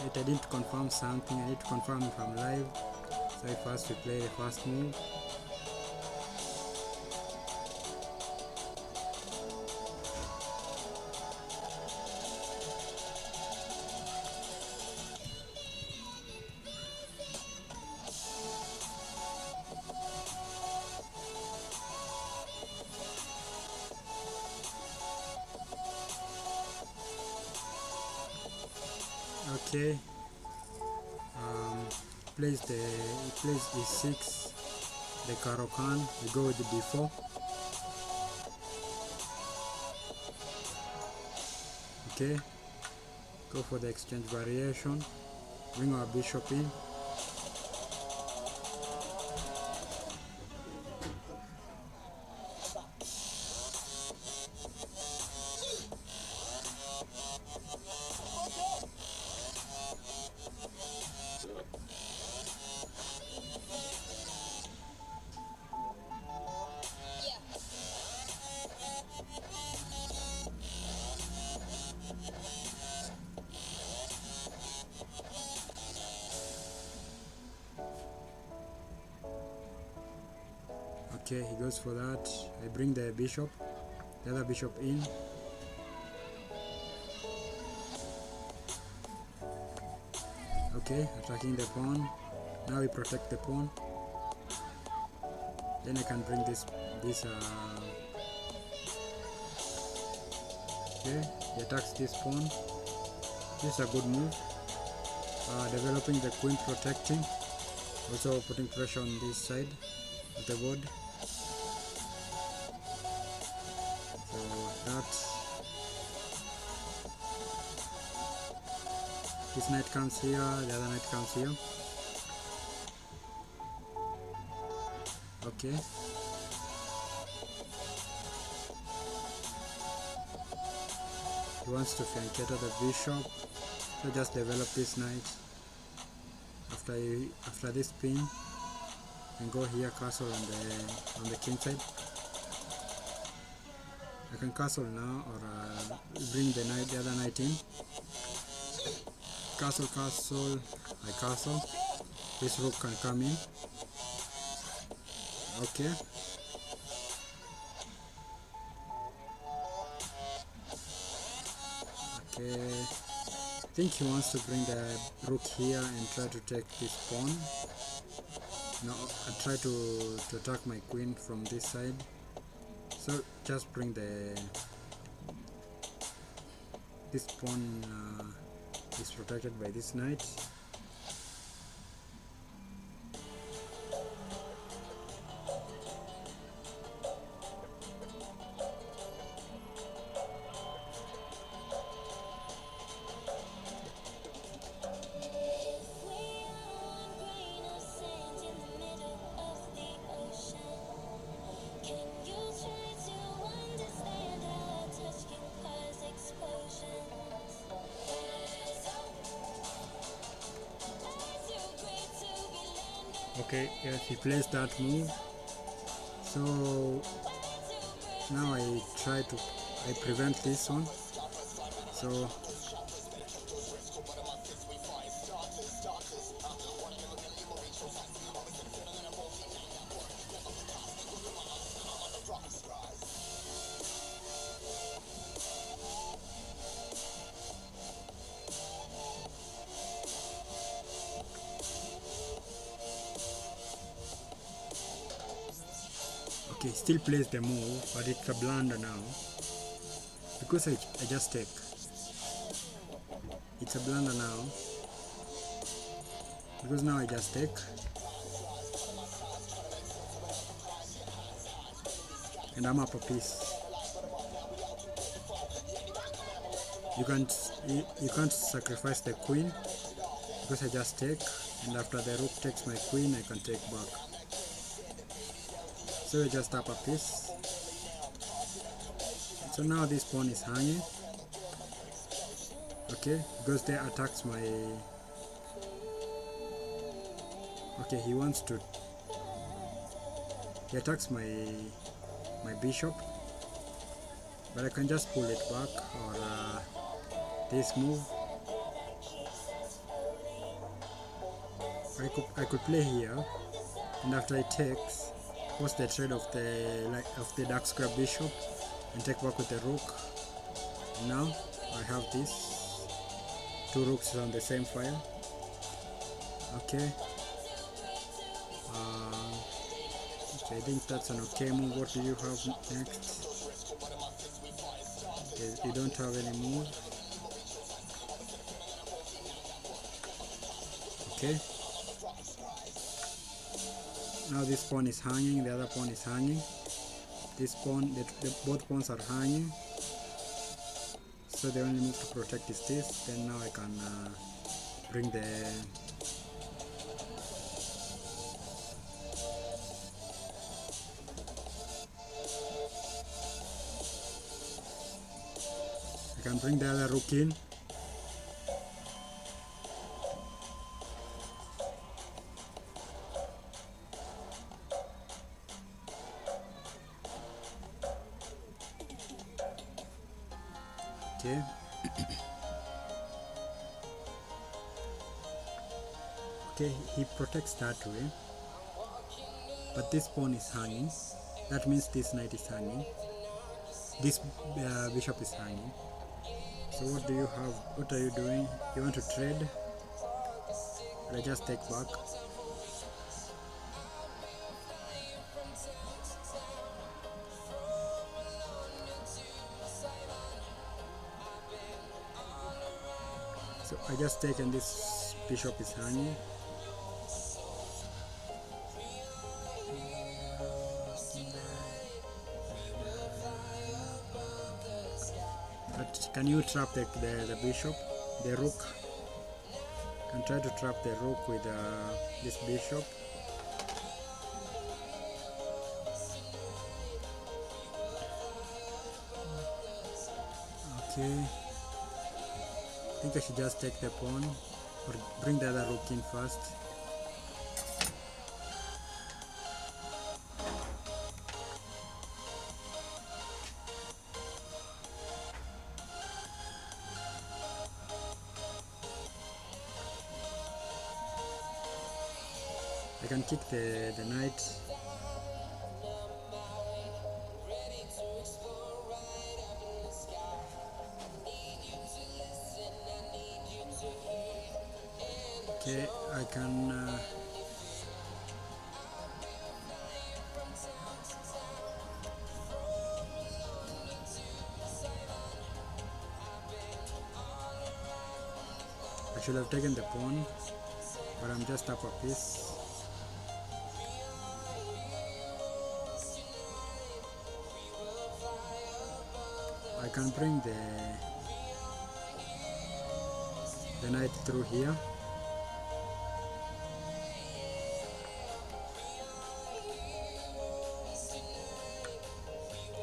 Wait, I need to confirm something. I need to confirm if I'm live. So first we play the first move. Okay. Plays e6, the Caro-Kann. We go with the d4. Okay. Go for the exchange variation. Bring our bishop in. Okay, he goes for that. I bring the other bishop in. Okay, attacking the pawn. Now we protect the pawn. Then I can bring this okay, he attacks this pawn. This is a good move. Developing the queen, protecting, also putting pressure on this side of the board. So that this knight comes here, the other knight comes here. Okay. He wants to flank the bishop, so just develop this knight. After this pin, and go here, castle on the king side. I can castle now, or bring the other knight in. Castle, I castle. This rook can come in. Okay. Okay. I think he wants to bring the rook here and try to take this pawn. No, I try to attack my queen from this side. So just bring this pawn is protected by this knight. Okay, yes, he plays that move. So now I prevent this one. So okay, still plays the move, but it's a blunder now because I just take. It's a blunder now because now I just take, and I'm up a piece. You can't sacrifice the queen because I just take, and after the rook takes my queen, I can take back. So I just up a piece. So now this pawn is hanging. Okay, because they attacks my. Okay, he attacks my bishop, but I can just pull it back, or this move. I could play here, and after it takes, post the trade of the dark square bishop and take back with the rook. Now I have this two rooks on the same file. Okay. Okay, I think that's an okay move. What do you have next? Okay, you don't have any move. Okay. Now this pawn is hanging, the other pawn is hanging. This pawn, both pawns are hanging. So the only move to protect is this. Then now I can bring the other rook in. Okay. Okay, he protects that way, but this pawn is hanging. That means this knight is hanging. This bishop is hanging. So what do you have? What are you doing? You want to trade? Or I just take back? So I just take, and this bishop is hanging. But can you trap the bishop, the rook? Can try to trap the rook with this bishop. Okay. I think I should just take the pawn, or bring the other rook in first. I can kick the knight. Okay, I can I should have taken the pawn, but I'm just up a piece. I can bring the knight through here.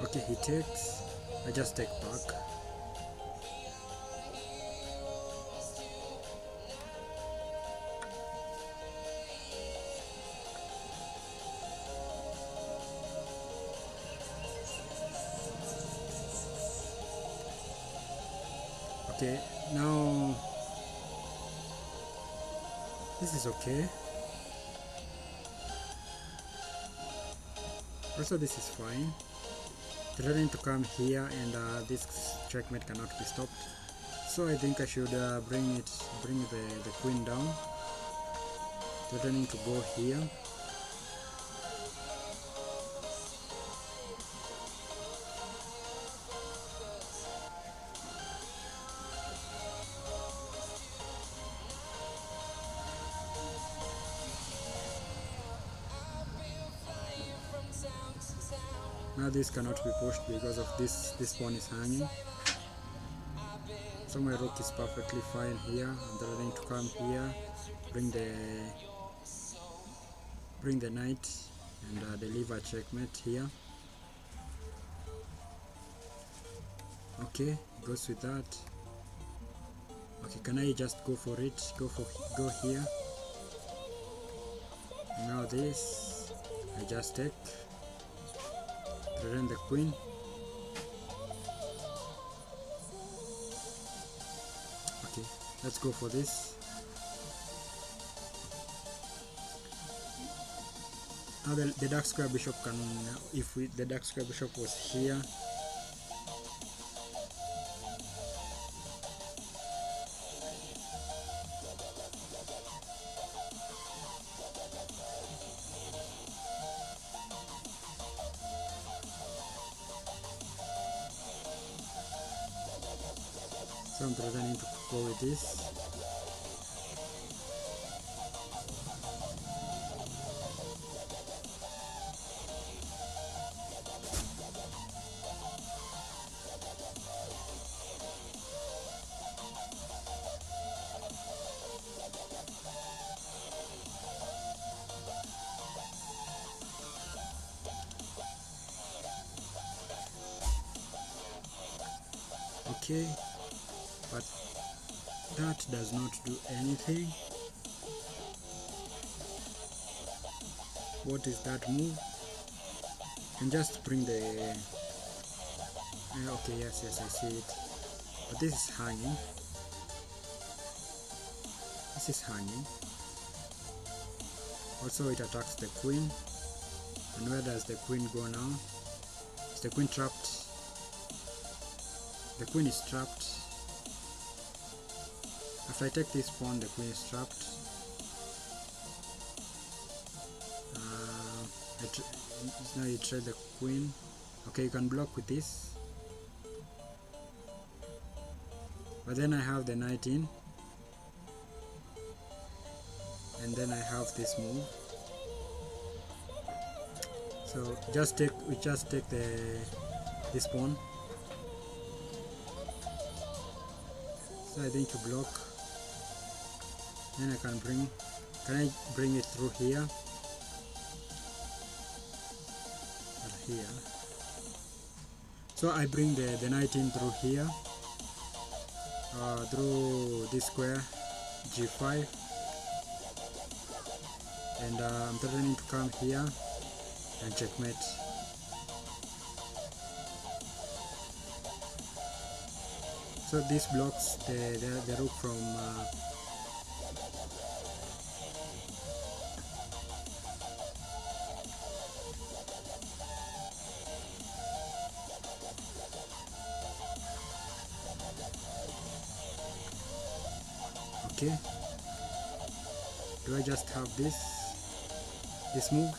Okay, he takes. I just take back. Okay, now this is okay. Also, this is fine. Threatening to come here, and this checkmate cannot be stopped. So I think I should bring the queen down. Threatening to go here. Now this cannot be pushed because of this pawn is hanging. So my rook is perfectly fine here. I'm threatening to come here, bring the knight, and deliver checkmate here. Okay, goes with that. Okay, can I just go for it? Go here. Now this, I just take. Threaten the queen. Okay, let's go for this. Now the dark square bishop can, if the dark square bishop was here, so I'm threatening to go with this. Okay, but that does not do anything. What is that move? And just bring the okay, yes, I see it, but this is hanging. This is hanging. Also it attacks the queen, and where does the queen go now? Is the queen trapped? The queen is trapped. After I take this pawn, the queen is trapped. Now you trade the queen. Okay, you can block with this. But then I have the knight in. And then I have this move. So we just take this pawn. So I think to block. Then can I bring it through here? Or here. So I bring the knight in through here. Through this square, G5. And I'm threatening to come here and checkmate. So this blocks the rook from okay. Do I just have this move?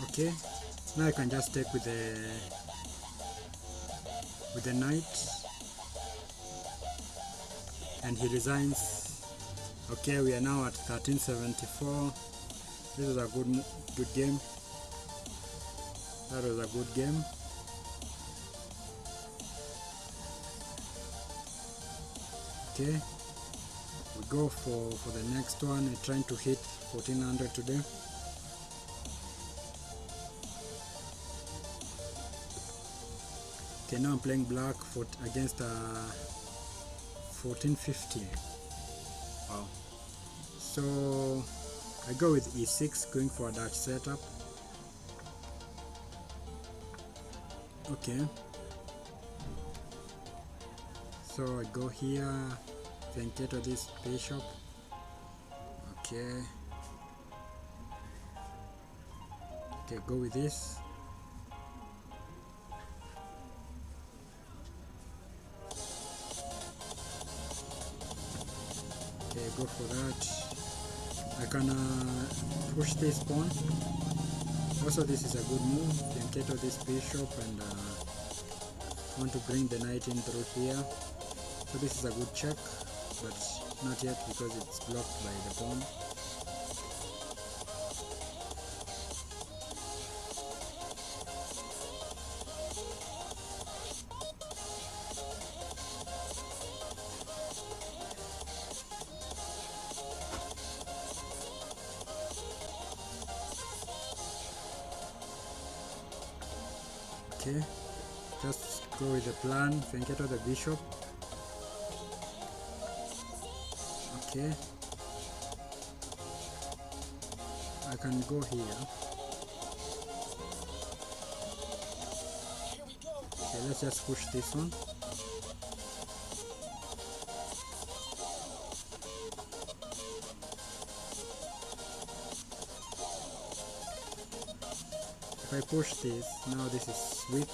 Okay, now I can just take with the knight, and he resigns. Okay, we are now at 1374. This is a good game. That was a good game. Okay, we go for the next one. We're trying to hit 1400 today. Okay, now I'm playing black against 1450. Wow. So I go with e6, going for a Dutch setup. Okay. So I go here, fianchetto this bishop. Okay. Okay, go with this. Okay, go for that. I can push this pawn. Also, this is a good move. Fianchetto this bishop, and want to bring the knight in through here. So this is a good check, but not yet because it's blocked by the pawn. Okay, just go with the plan, fianchetto the bishop. Okay, I can go here. let's just push this one. If I push this, now this is weak,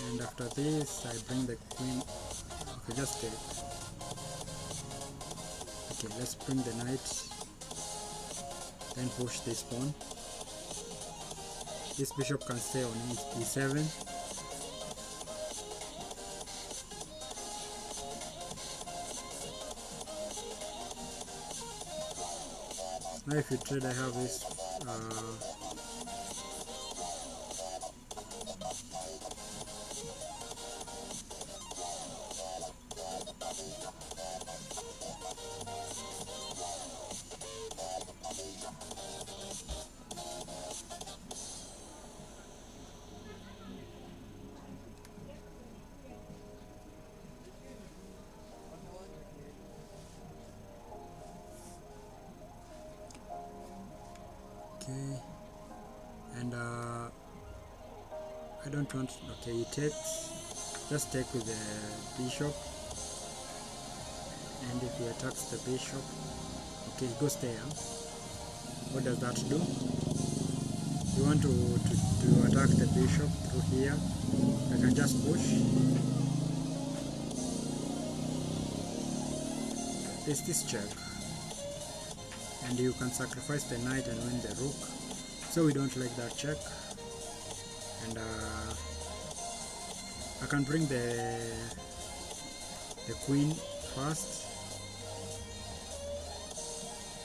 and after this I bring the queen. Okay, just take. Okay, let's bring the knight, then push this pawn. This bishop can stay on e7. Now if you trade, I have this okay, and I don't want. Okay, he takes. Just take with the bishop, and if he attacks the bishop, okay, he goes there. What does that do? You want to attack the bishop through here. I can just push. There's this check, and you can sacrifice the knight and win the rook, so we don't like that check. And I can bring the queen first.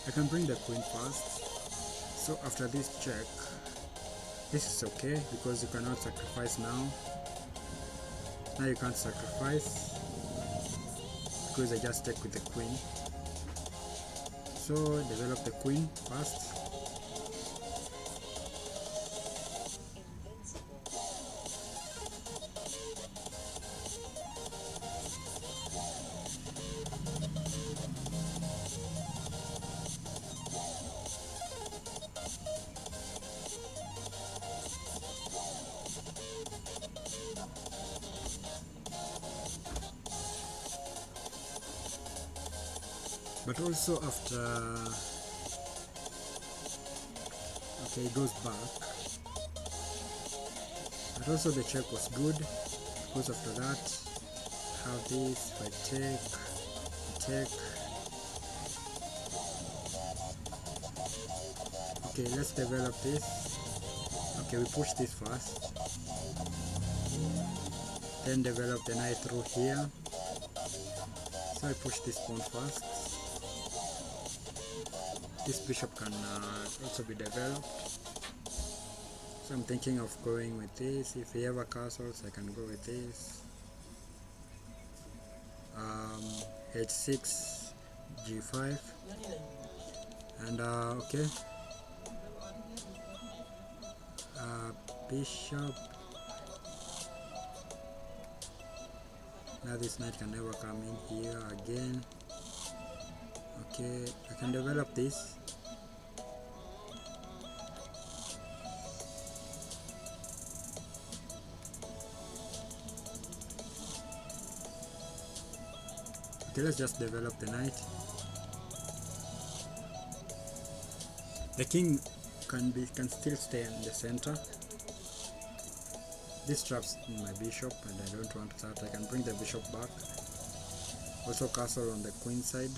I can bring the queen first. So after this check, this is okay because you cannot sacrifice now. Now you can't sacrifice because I just take with the queen. So develop the queen first. But also after, okay, it goes back. But also the check was good because after that, have this. If I take. Okay, let's develop this. Okay, we push this first, then develop the knight through here. So I push this pawn first. This bishop can also be developed, so I'm thinking of going with this. If we have a castles, I can go with this. H6, G5, and okay, bishop. Now this knight can never come in here again. Okay, I can develop this. Okay, let's just develop the knight. The king can still stay in the center. This traps my bishop, and I don't want that. I can bring the bishop back. Also castle on the queen side.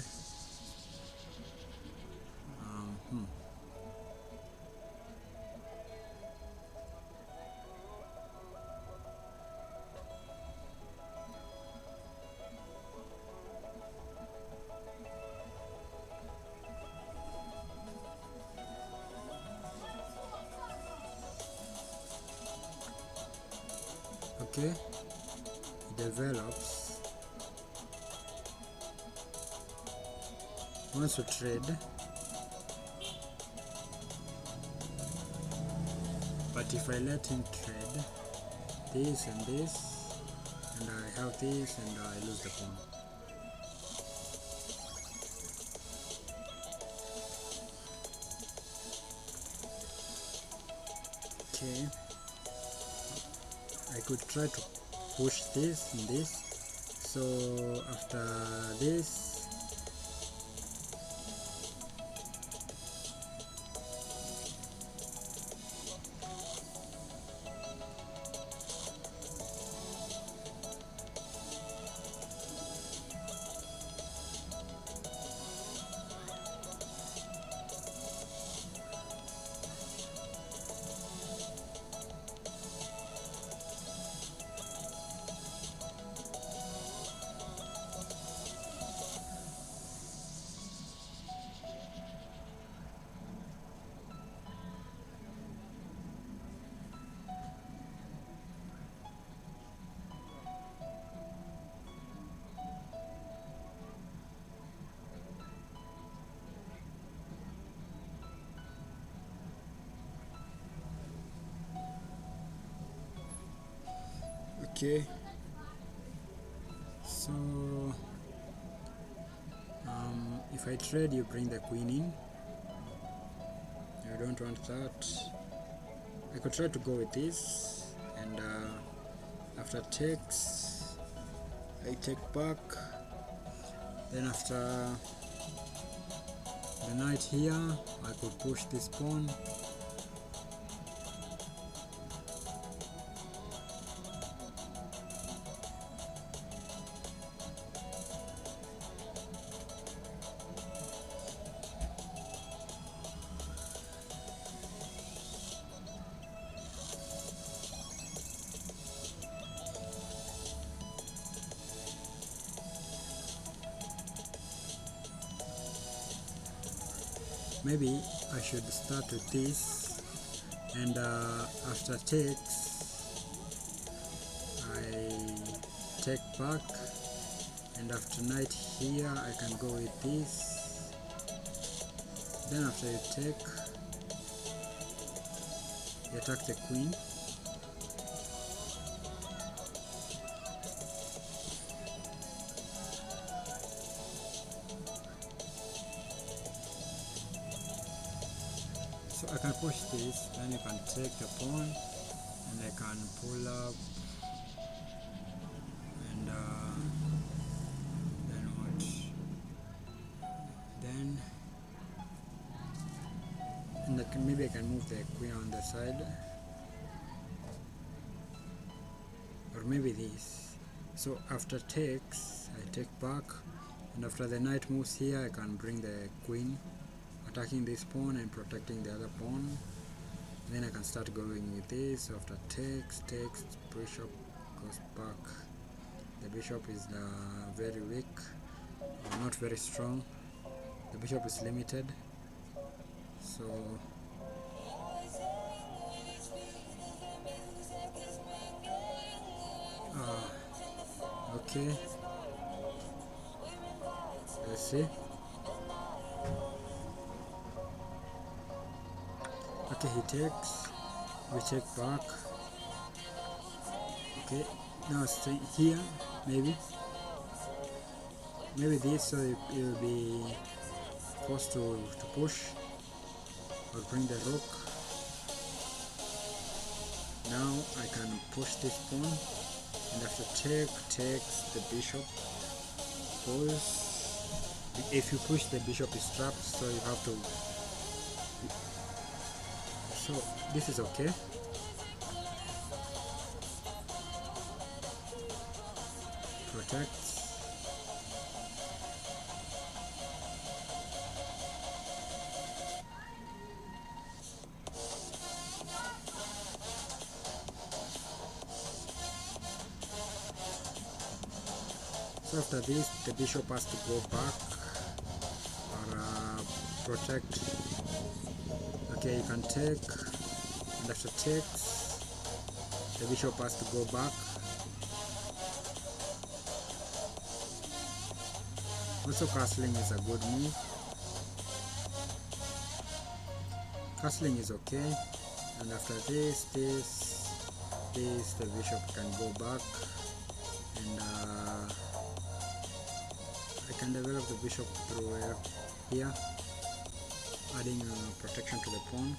Okay, it develops. Wants to trade, but if I let him trade this and this, and I have this, and I lose the pawn. Okay, I could try to push this and this. So after this, okay, so if I trade, you bring the queen in. I don't want that. I could try to go with this, and after takes, I take back. Then after the knight here, I could push this pawn. Maybe I should start with this, and after takes, I take back, and after knight here, I can go with this. Then after you take, you attack the queen. So I can push this, then you can take the pawn, and I can pull up, and then what? Then, and maybe I can move the queen on the side, or maybe this. So after takes, I take back, and after the knight moves here, I can bring the queen, attacking this pawn and protecting the other pawn. Then I can start going with this. After takes, bishop goes back. The bishop is very weak, or not very strong. The bishop is limited. So okay, let's see. Okay, he takes, we take back. Okay, now stay here, maybe this, so it will be forced to push or bring the rook. Now I can push this pawn, and after takes the bishop goes. If you push, the bishop is trapped, so you have to. So this is okay. Protects. So after this, the bishop has to go back or protect. Okay, you can take, and after takes, the bishop has to go back. Also, castling is a good move. Castling is okay, and after this, the bishop can go back, and I can develop the bishop through here, adding protection to the pawn,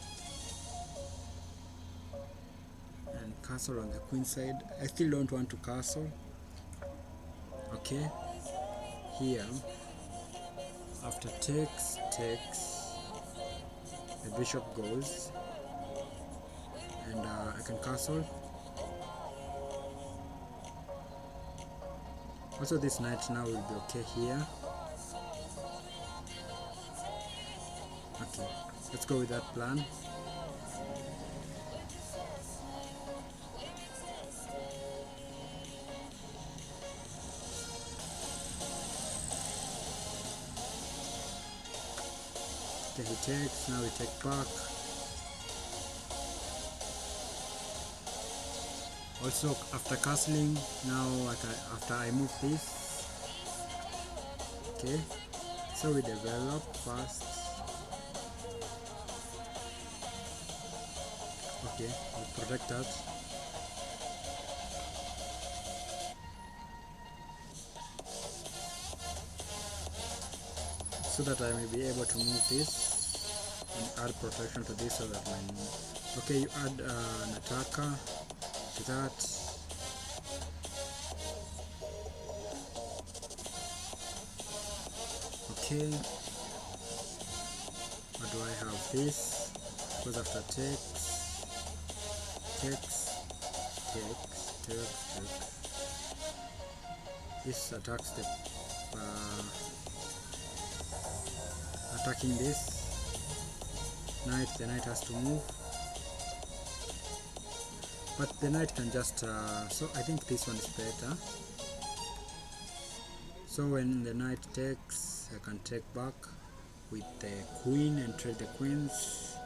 and can castle on the queen side. I still don't want to castle. Okay, here after takes, the bishop goes, and I can castle. Also this knight now will be okay here. Okay, let's go with that plan. Okay, he takes, now we take back. Also after castling, now after I move this, okay, so we develop first. Okay, we'll protect that. So that I may be able to move this and add protection to this, so that when, okay, you add an attacker to that. Okay, what do I have? This goes after takes. This attacks the attacking this knight. The knight has to move, but the knight can just so I think this one is better. So when the knight takes, I can take back with the queen and trade the queens.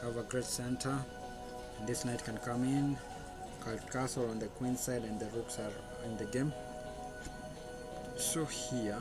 Have a great center, and this knight can come in, castle on the queen side, and the rooks are in the game. So here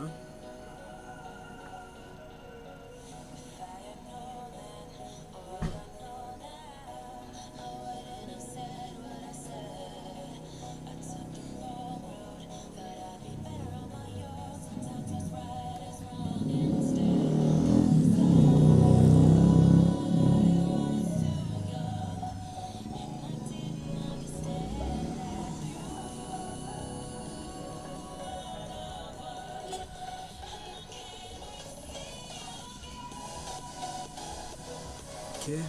okay.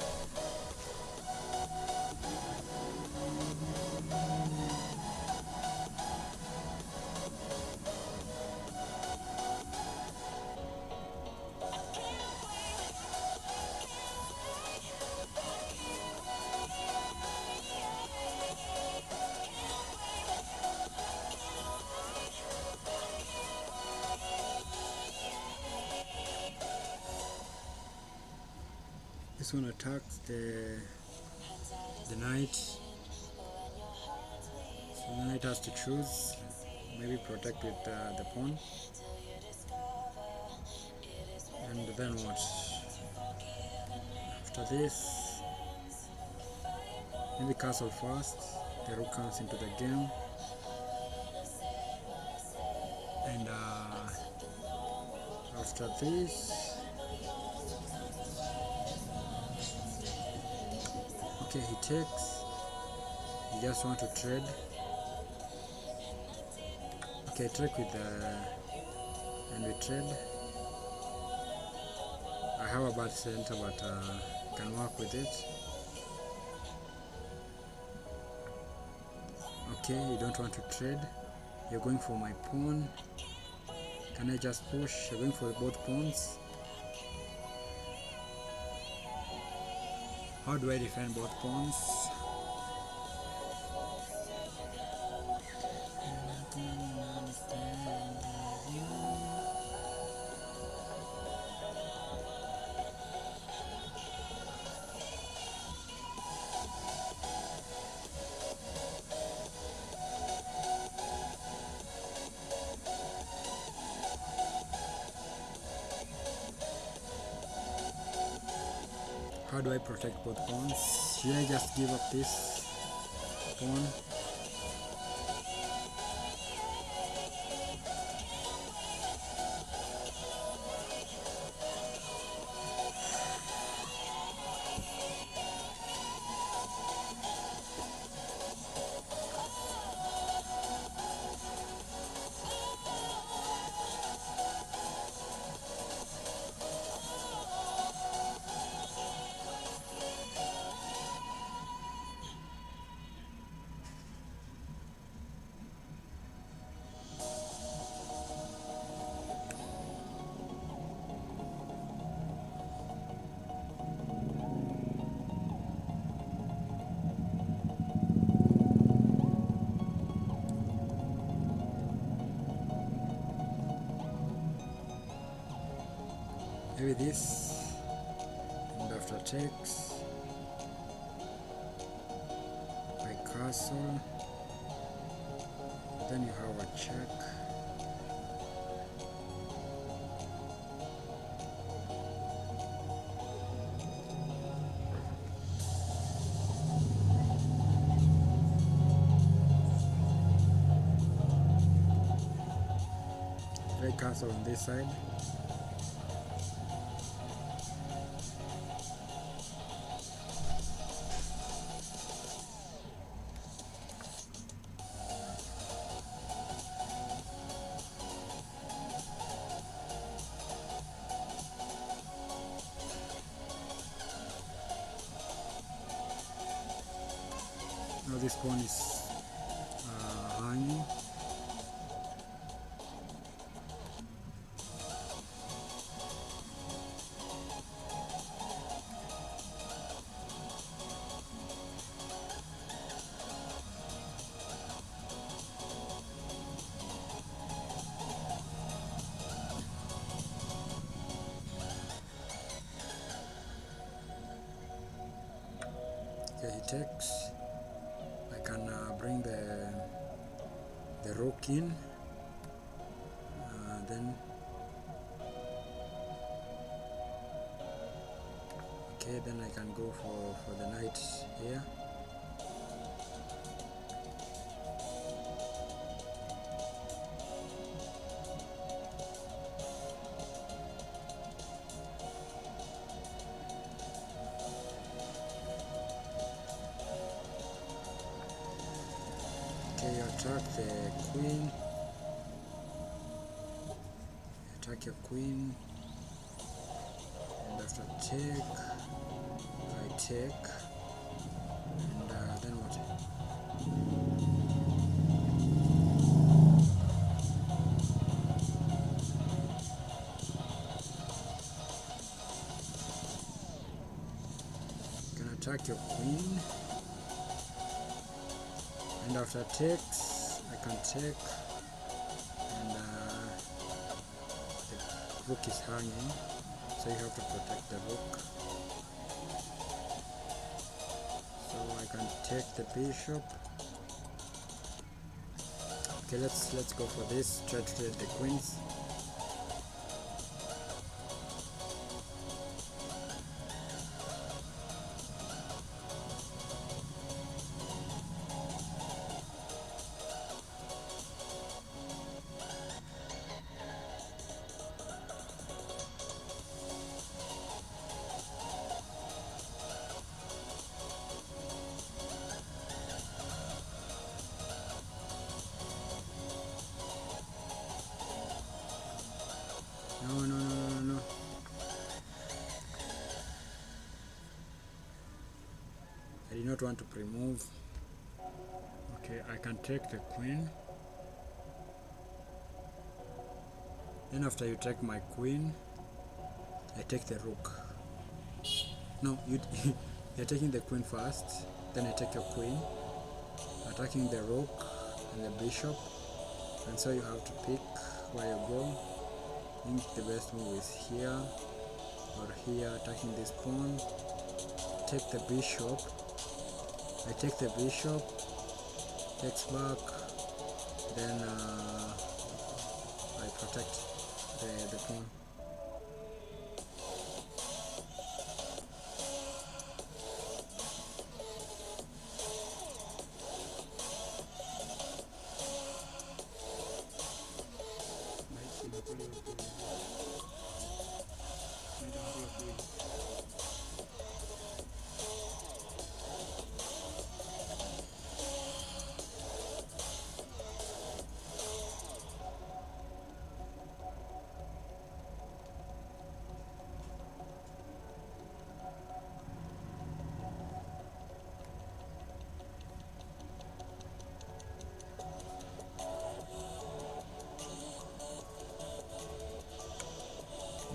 This one attacks the knight. So the knight has to choose, maybe protect with the pawn. And then what? After this, maybe castle first. The rook comes into the game. And after this, okay, he takes. You just want to trade. Okay, trade with and we trade. I have a bad center, but can work with it. Okay, you don't want to trade. You're going for my pawn. Can I just push? You're going for both pawns. How do I defend both pawns? How do I protect both pawns? Should I just give up this pawn? maybe this, and after takes by castle, then you have a check. Play castle on this side. Now this pawn is hanging. Okay, he takes. I can bring the rook in, then okay, then I can go for the knight here. Okay, you attack the queen. Attack your queen, and after take, I take, and then what? You can attack your queen, and after takes, I can take, and the rook is hanging, so you have to protect the rook. So I can take the bishop. Okay, let's go for this. Try to trade the queens. No. I did not want to pre-move. Okay, I can take the queen. Then after you take my queen, I take the rook. No, you're taking the queen first, then I take your queen, attacking the rook and the bishop, and so you have to pick where you go. I think the best move is here or here, attacking this pawn. Take the bishop. I take the bishop, takes back, then I protect the pawn.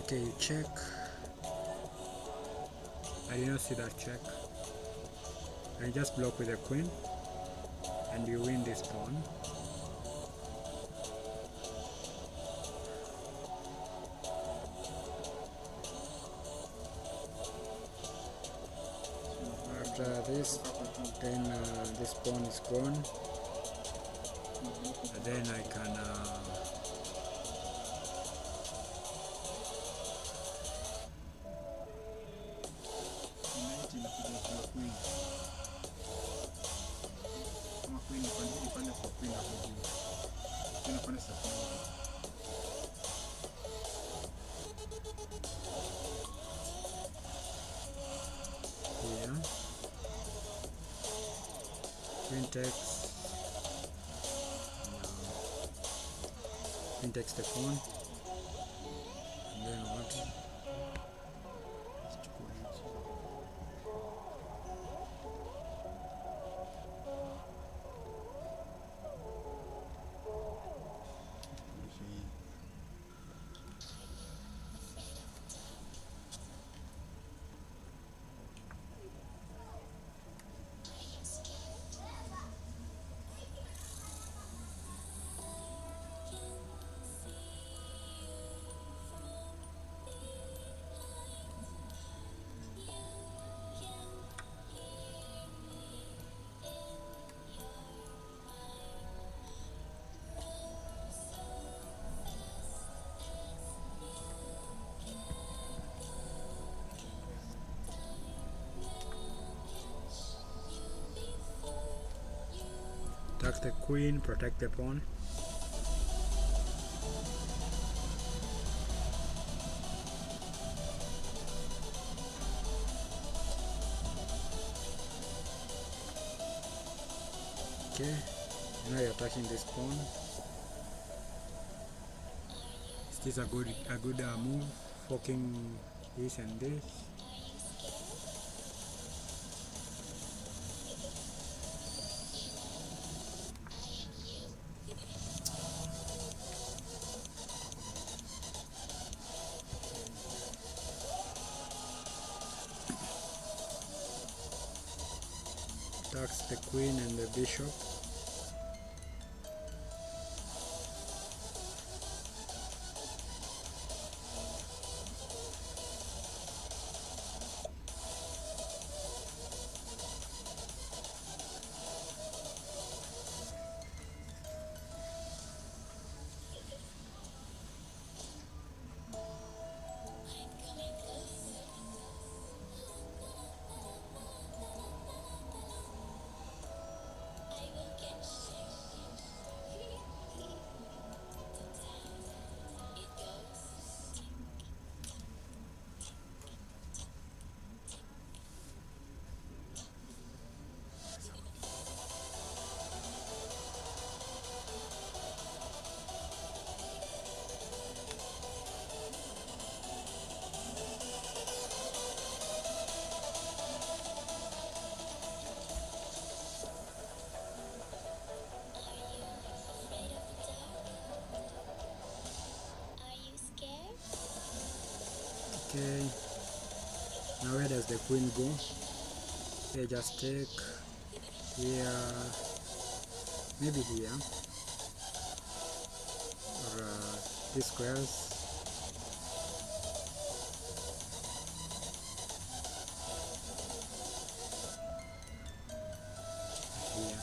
Okay, you check. I did not see that check. I just block with a queen and you win this pawn. after this, then this pawn is gone. Then I can here queen takes the pawn, and then what? Attack the queen, protect the pawn. Okay, now you're attacking this pawn. Is this a good move? Forking this and this. Attacks the queen and the bishop. Okay, now where does the queen go? Okay, just take here, maybe here, or these squares. Here.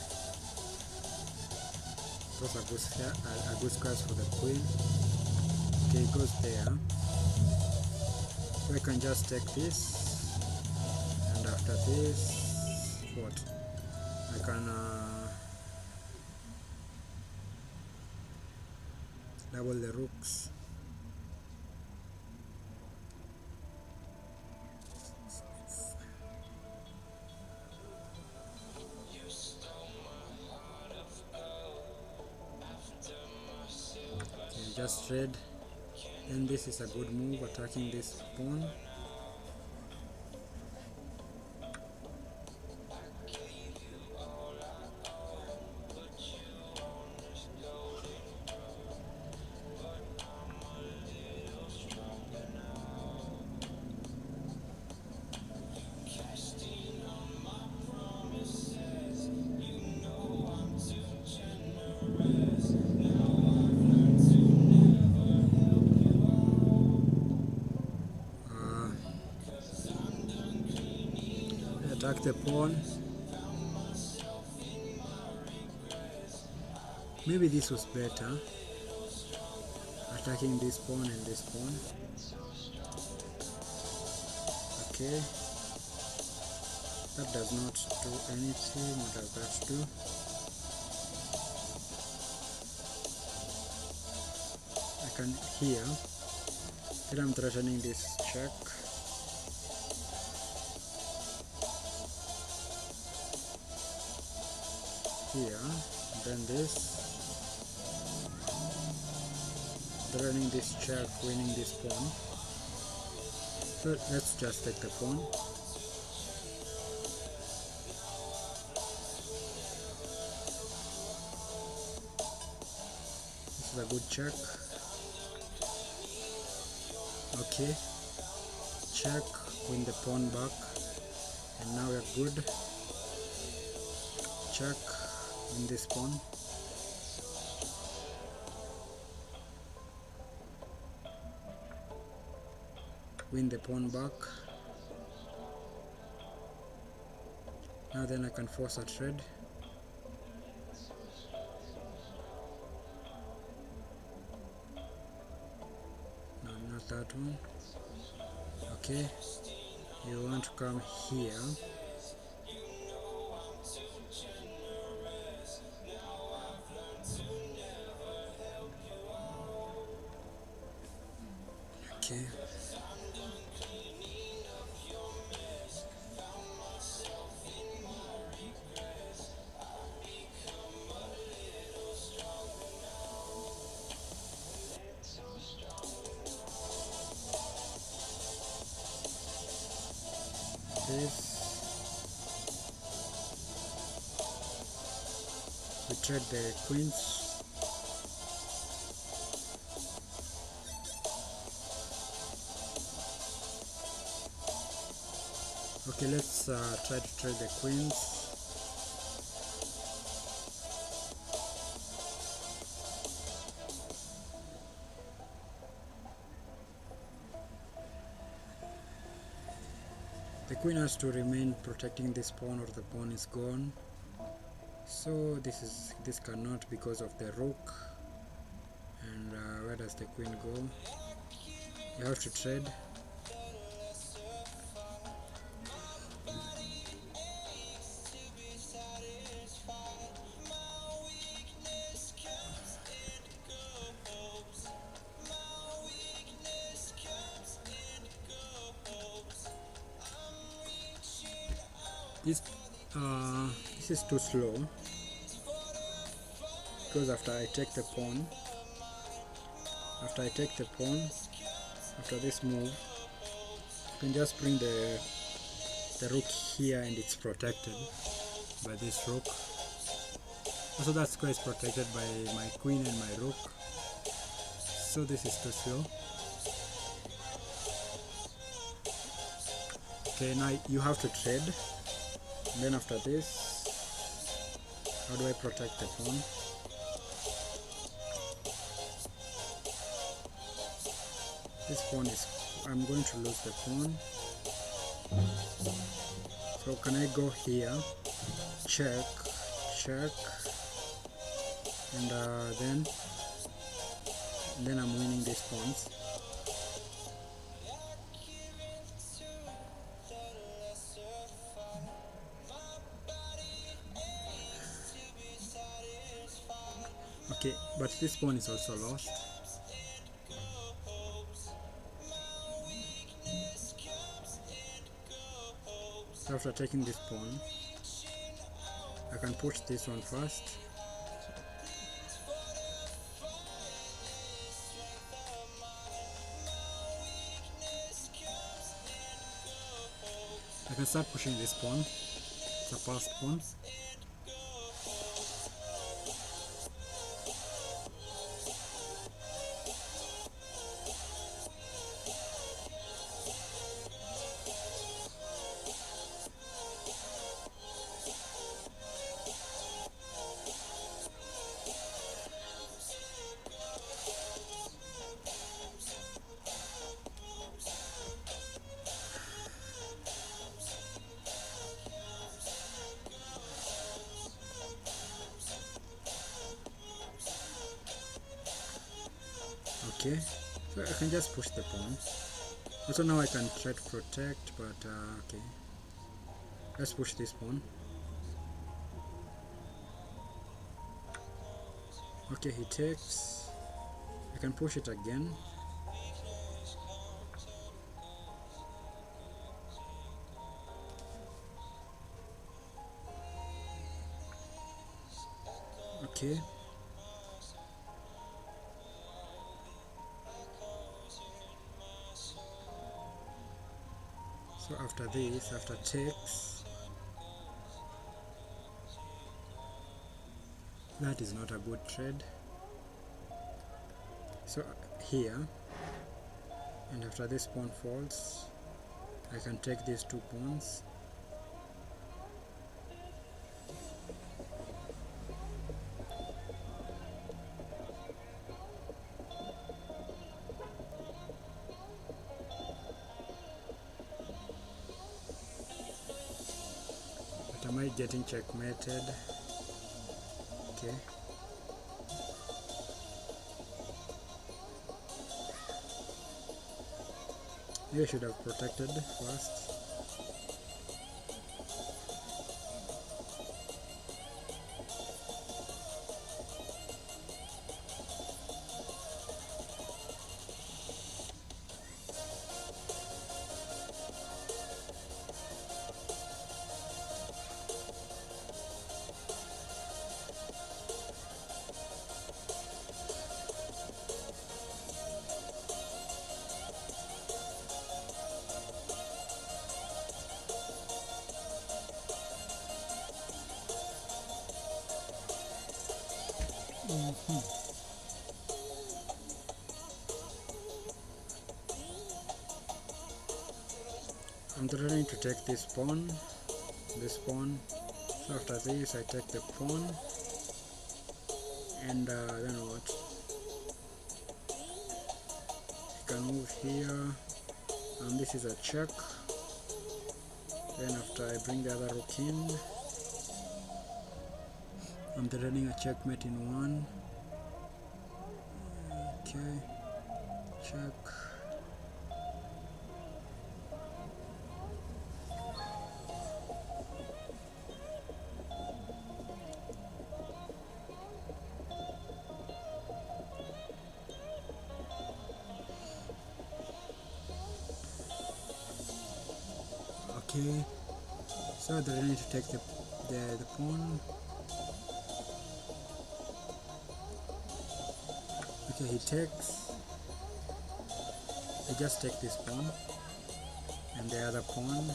Those are good squares for the queen. Okay, it goes there. So I can just take this, and after this, what? I can double the rooks. Okay, just trade. Then this is a good move, attacking this pawn. attack the pawn. Maybe this was better, attacking this pawn and this pawn. Okay, that does not do anything. What does that do? I can hear that I'm threatening this check. Here, then this, threatening this check, winning this pawn. So let's just take the pawn. This is a good check. Okay, check, win the pawn back, and now we're good. Check, win this pawn. Win the pawn back. Now then I can force a trade. No, not that one. Okay, you want to come here. Okay. We trade the queens. Okay, let's try to trade the queens. The queen has to remain protecting this pawn or the pawn is gone. So this cannot because of the rook. And where does the queen go? You have to trade. This is too slow, because after I take the pawn, after this move, you can just bring the rook here and it's protected by this rook. Also that square is protected by my queen and my rook, so this is too slow. Okay, now you have to trade. And then after this, how do I protect the pawn? This pawn is, I'm going to lose the pawn. So can I go here, check, and then I'm winning these pawns. Okay, but this pawn is also lost. So after taking this pawn, I can push this one first. I can start pushing this pawn. It's a passed pawn. Okay, so I can just push the pawn. Also now I can try to protect, but okay, let's push this pawn. Okay, he takes. I can push it again. Okay. So after this, after takes, that is not a good trade. So here, and after this pawn falls, I can take these two pawns. But am I getting checkmated? Okay. You should have protected first. I'm trying to take this pawn. So after this I take the pawn, and then what? You can move here, and this is a check. Then after I bring the other rook in, I'm threading a checkmate in one. Okay, check. Okay, so they're ready to take the pawn. Okay, he takes. I just take this pawn and the other pawn,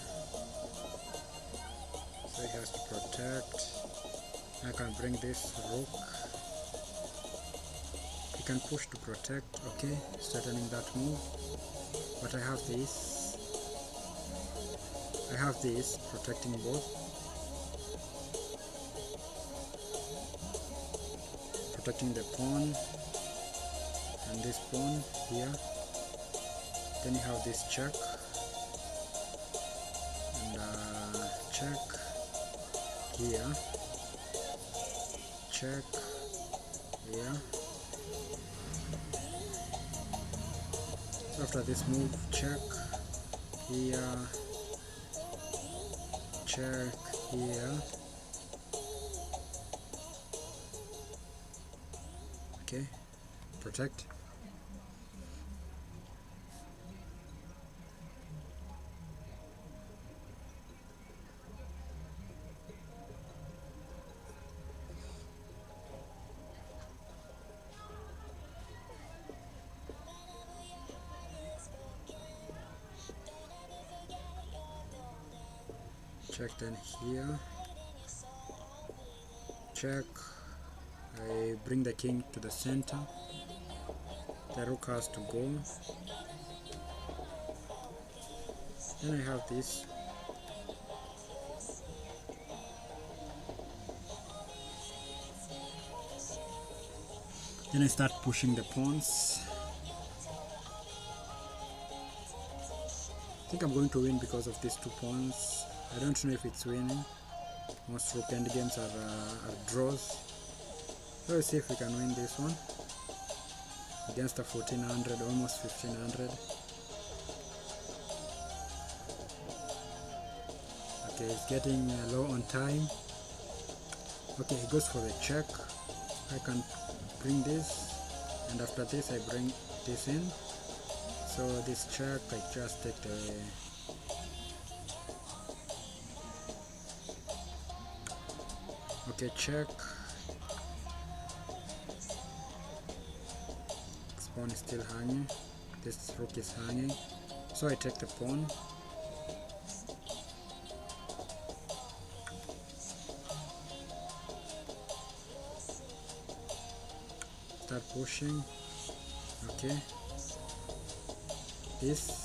so he has to protect. I can bring this rook. He can push to protect. Okay, strengthening that move, but I have this protecting both. Protecting the pawn and this pawn here. Then you have this check and check here, check here. So after this move, check here, check here. Okay, protect. Check, then here, check. I bring the king to the center. The rook has to go. Then I have this. Then I start pushing the pawns. I think I'm going to win because of these two pawns. I don't know if it's winning. Most rook endgames are draws. So let's see if we can win this one. against a 1400, almost 1500. Okay, it's getting low on time. Okay, he goes for the check. I can bring this, and after this I bring this in. So this check, I just take the okay, check. This pawn is still hanging. This rook is hanging. So I take the pawn. Start pushing. Okay. This.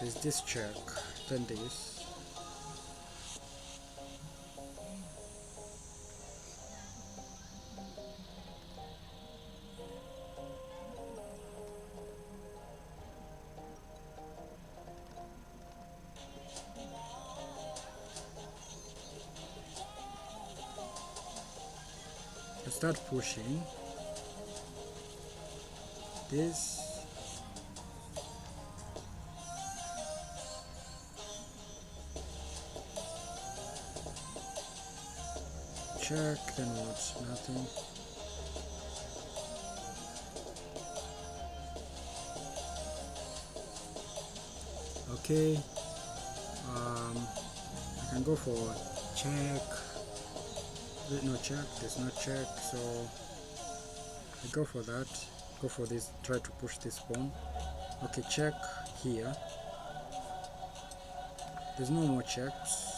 There's this check, then this. I start pushing this. Check, then what? Nothing. Okay. I can go for check. There's no check. There's no check. So I go for that. Go for this. Try to push this pawn. Okay, check here. There's no more checks.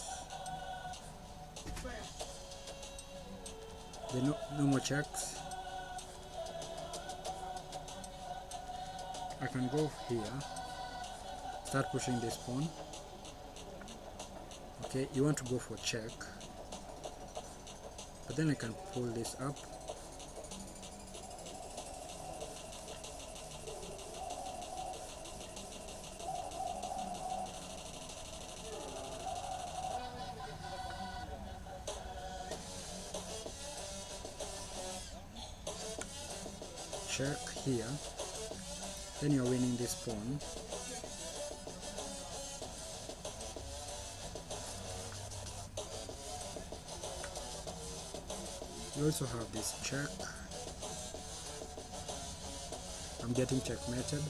There no more checks. I can go here. Start pushing this pawn. Okay, you want to go for check, but then I can pull this up. Check here, then you're winning this pawn. You also have this check. I'm getting checkmated.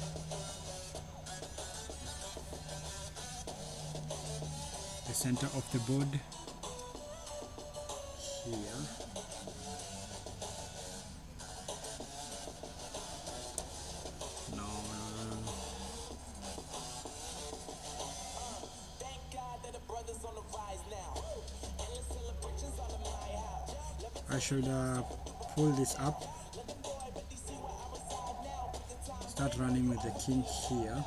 The center of the board here. No. I should pull this up. Start running with the king here.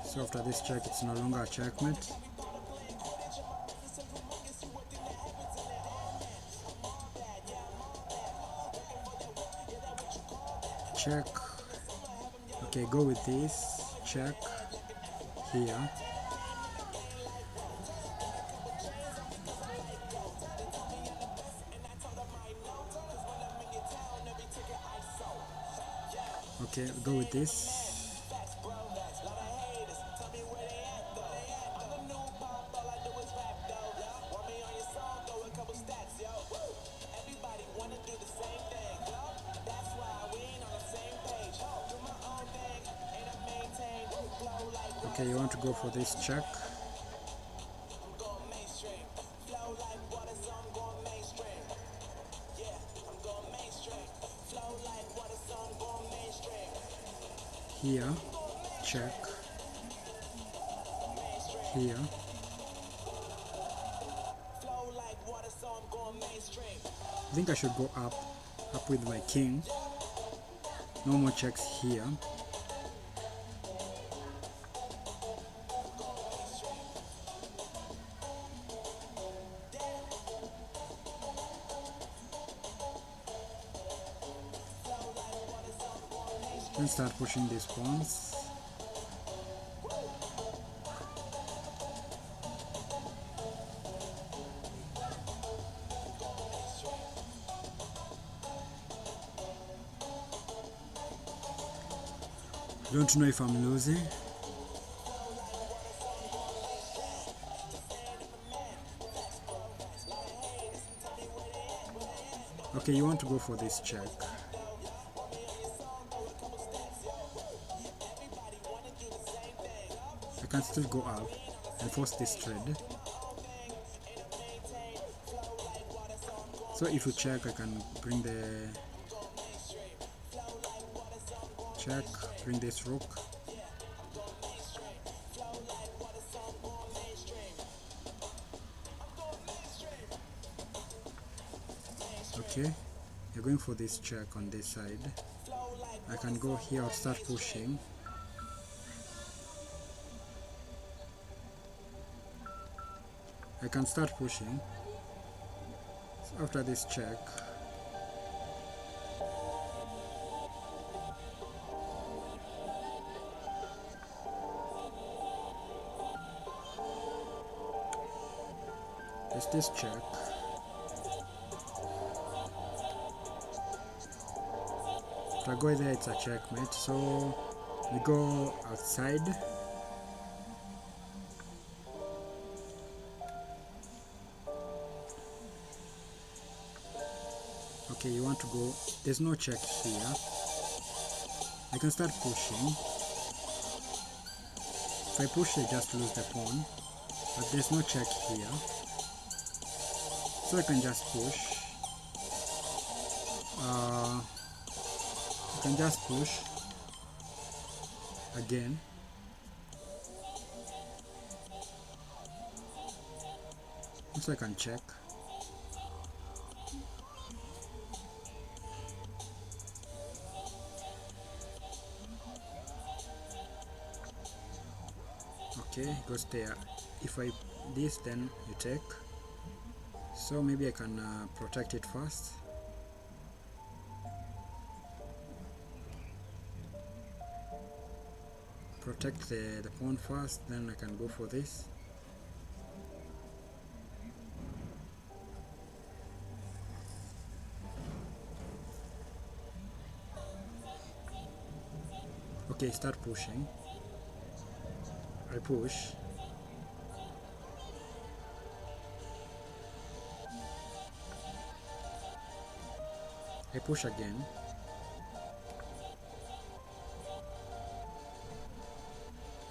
So after this check, it's no longer a checkmate. Check. Okay, go with this. Check here. Okay, go with this. Okay, you want to go for this check. Here, check. Here. I think I should go up with my king. No more checks here. Then start pushing these pawns. Don't know if I'm losing. Okay, you want to go for this check. I can still go up and force this trade. So if you check, I can bring the check, bring this rook. Okay, you're going for this check on this side. I can go here or start pushing. I can start pushing. So after this check, there's this check. If I go there, it's a checkmate. So we go outside. Okay, you want to go, there's no check here. I can start pushing. If I push, I just lose the pawn, but there's no check here, so I can just push. I can just push again. So I can check. Okay, goes there. If I this, then you take. So maybe I can protect it first. Protect the pawn first, then I can go for this. Okay, start pushing. I push. I push again.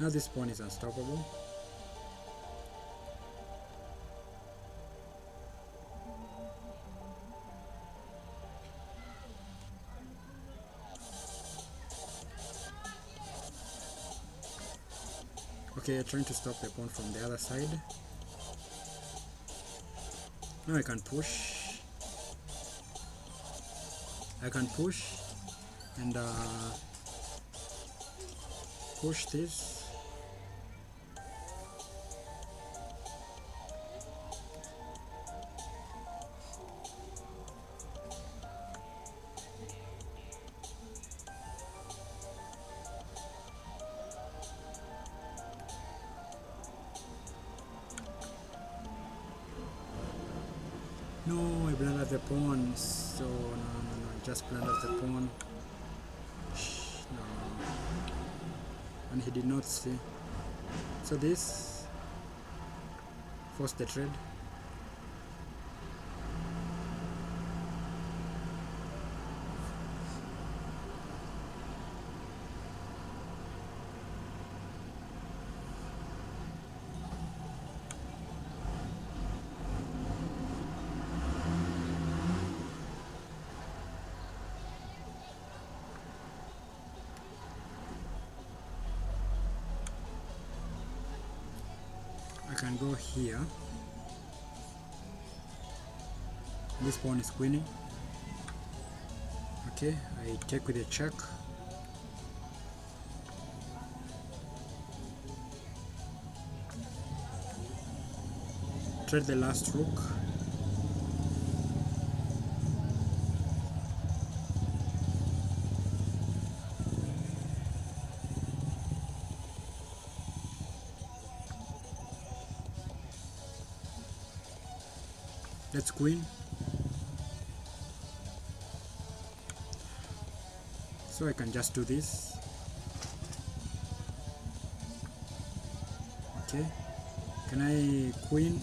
Now this pawn is unstoppable. Okay, I'm trying to stop the pawn from the other side. Now I can push. I can push and push this. No, I blundered the pawn, so no, just blundered the pawn. No, and he did not see. So this forced the trade. I can go here. This pawn is queening. Okay, I take with a check. Trade the last rook. Let's queen. So I can just do this. Okay. Can I queen?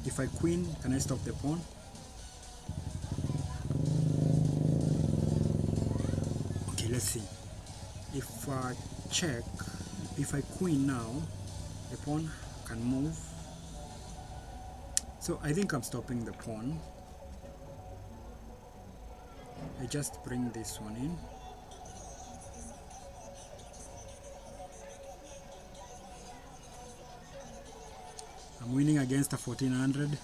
If I queen, can I stop the pawn? Okay, let's see. If I check, if I queen now, the pawn can move. So I think I'm stopping the pawn. I just bring this one in. I'm winning against a 1400.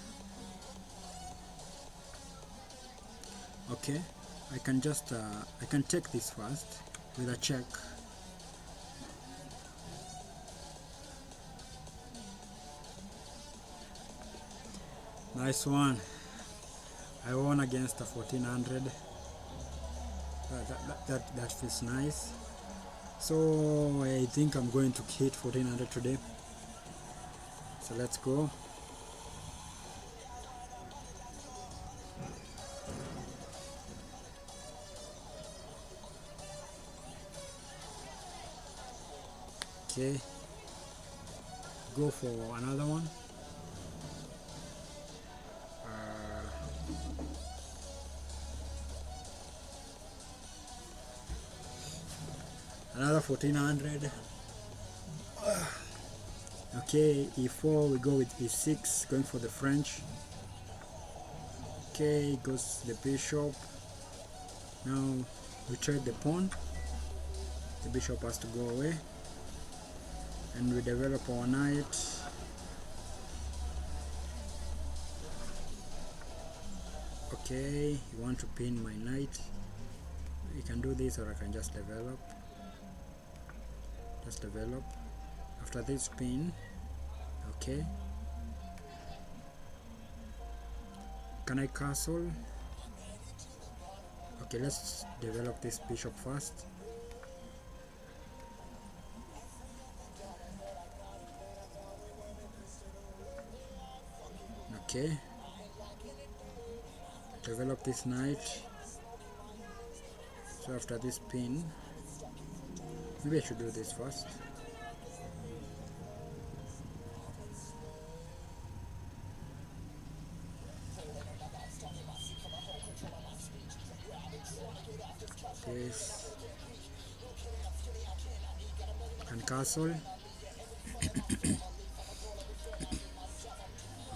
Okay, I can just I can take this first with a check. Nice one. I won against a 1400. That feels nice. So I think I'm going to hit 1400 today. So let's go. Okay, go for another one. Another 1400. Okay, e4, we go with e6, going for the French. Okay, goes the bishop. Now we trade the pawn. The bishop has to go away, and we develop our knight. Okay, you want to pin my knight. You can do this, or I can just develop. Just develop. After this pin, okay. Can I castle? Okay, let's develop this bishop first. Okay, develop this knight. So after this pin, maybe I should do this first. This and castle.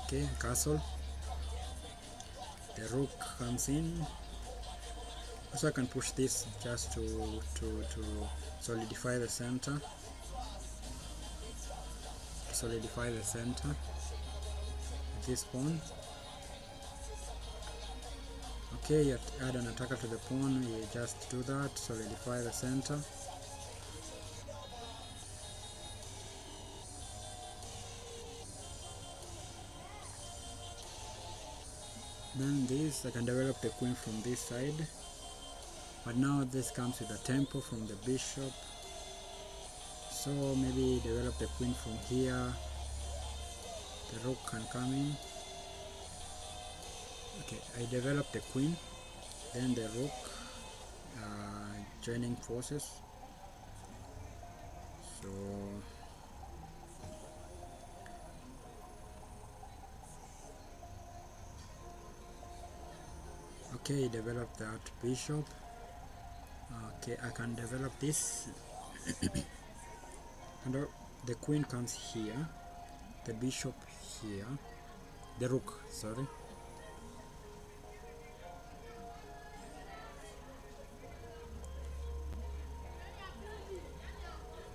Okay, castle. The rook comes in. Also I can push this just to solidify the center. Solidify the center with this pawn. Okay, you add an attacker to the pawn, you just do that, solidify the center. Then this, I can develop the queen from this side. But now this comes with a tempo from the bishop. So maybe develop the queen from here. The rook can come in. Okay, I develop the queen, then the rook, joining forces. So okay, develop that bishop. Okay, I can develop this. And the queen comes here, the bishop here, the rook, sorry.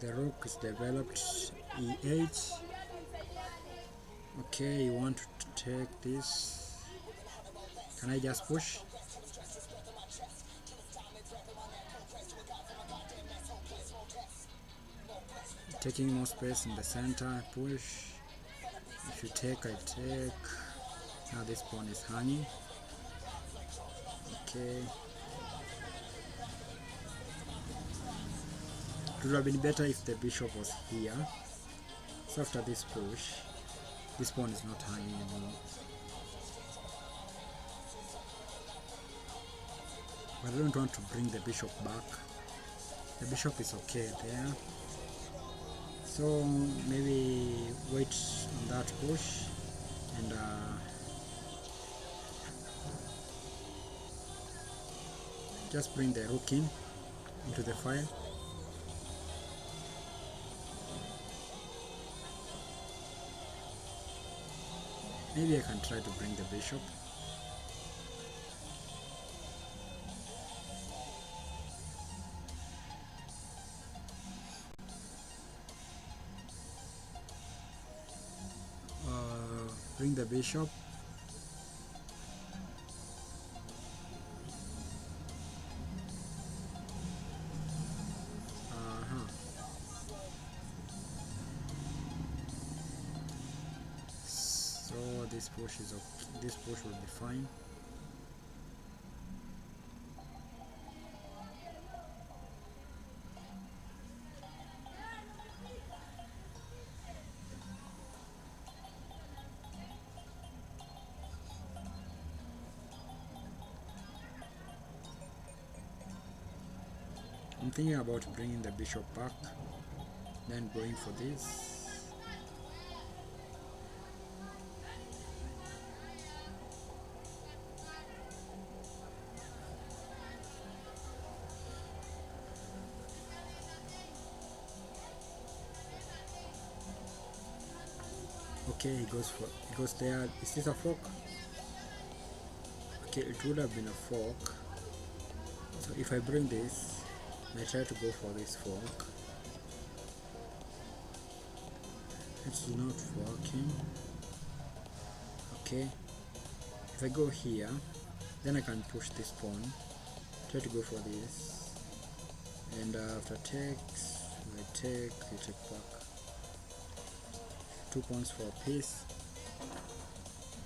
The rook is developed, e8. Okay, you want to take this. Can I just push? Taking more space in the center, push. If you take, I take. Now this pawn is hanging. Okay. It would have been better if the bishop was here. So after this push, this pawn is not hanging anymore. but I don't want to bring the bishop back. The bishop is okay there, so maybe wait on that push and just bring the rook in into the file. Maybe I can try to bring the bishop. Bring the bishop. So this push is okay. This push will be fine. I'm thinking about bringing the bishop back, then going for this. Okay, he goes there. Is this a fork? Okay, it would have been a fork. So if I bring this, I try to go for this fork. It's not working. Okay, if I go here, then I can push this pawn. Try to go for this, and after takes, I take back. 2 pawns for a piece.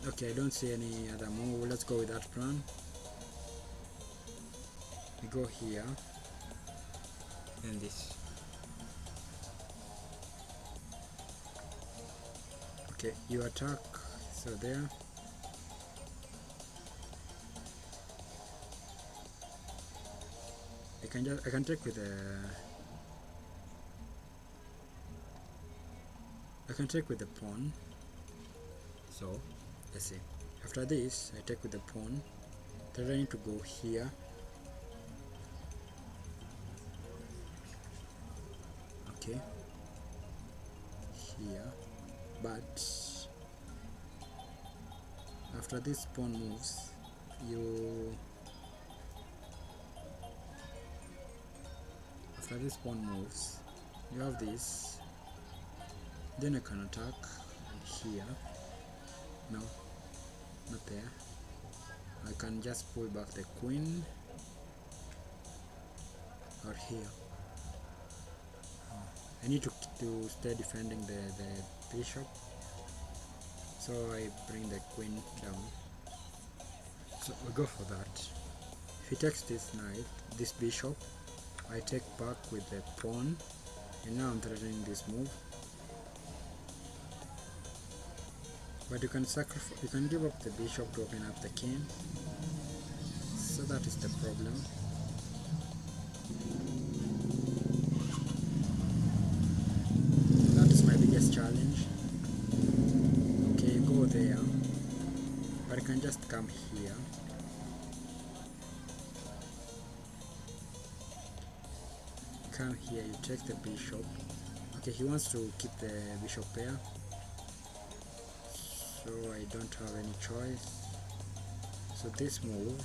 Okay, I don't see any other move. Let's go with that plan. We go here and this. Okay, you attack. So there. I can take with the pawn. So let's see. After this, I take with the pawn. Then I need to go here. Okay. Here. But after this pawn moves, you have this. Then I can attack here. No, not there. I can just pull back the queen, or here. I need to stay defending the bishop, so I bring the queen down. So we go for that. If he takes this knight, this bishop, I take back with the pawn, and now I'm threatening this move. But you can give up the bishop to open up the king. So that is the problem. That is my biggest challenge. Okay, go there. But I can just come here. Come here, you take the bishop. Okay, he wants to keep the bishop there. So I don't have any choice. So this move,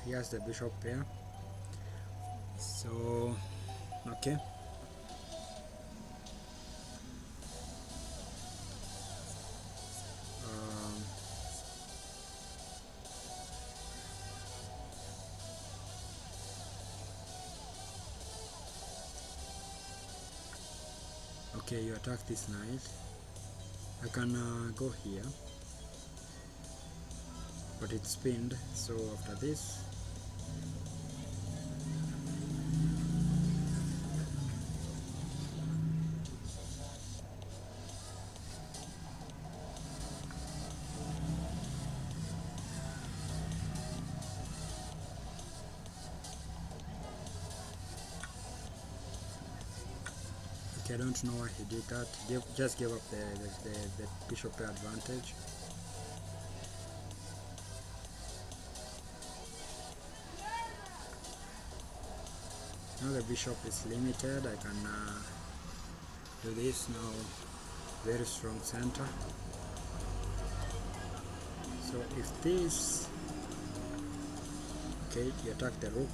he has the bishop there. So okay, Okay, you attack this knight. I can go here, but it's pinned, so after this I don't know why he did that. Just gave up the bishop pair advantage. Now the bishop is limited. I can do this now. Very strong center. So if this, okay, you attack the rook.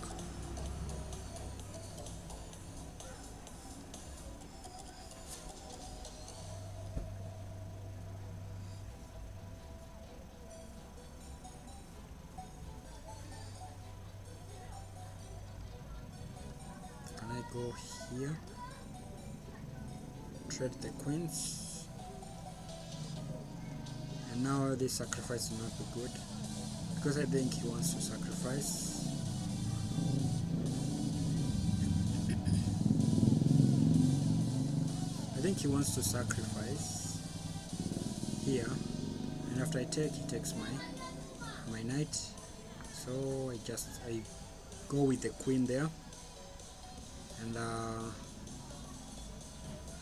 Go here, trade the queens, and now this sacrifice will not be good because I think he wants to sacrifice. I think he wants to sacrifice here, and after I take, he takes my knight, so I go with the queen there. And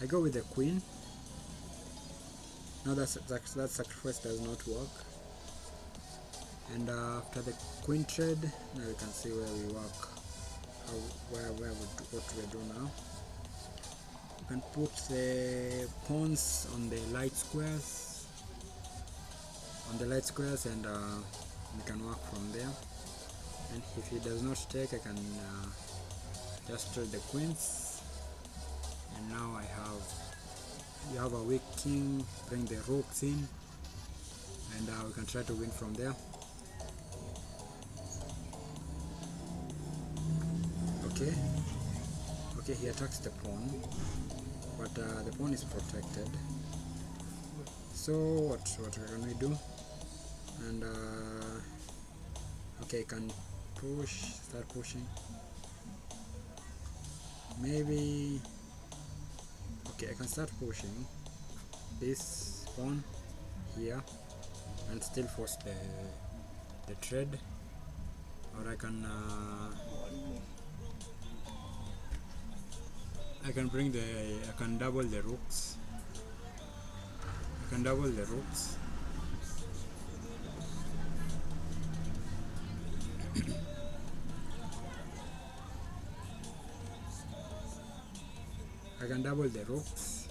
I go with the queen. Now that sacrifice does not work. And after the queen trade, now you can see where we work. What we do now. You can put the pawns on the light squares. And we can work from there. And if he does not take, I can just trade the queens, and now you have a weak king, bring the rooks in, and we can try to win from there. Okay, he attacks the pawn, but the pawn is protected. So what can we do? And okay, I can start pushing. Maybe, okay, I can start pushing this pawn here and still force the trade, or I can double the rooks. I can double the rooks.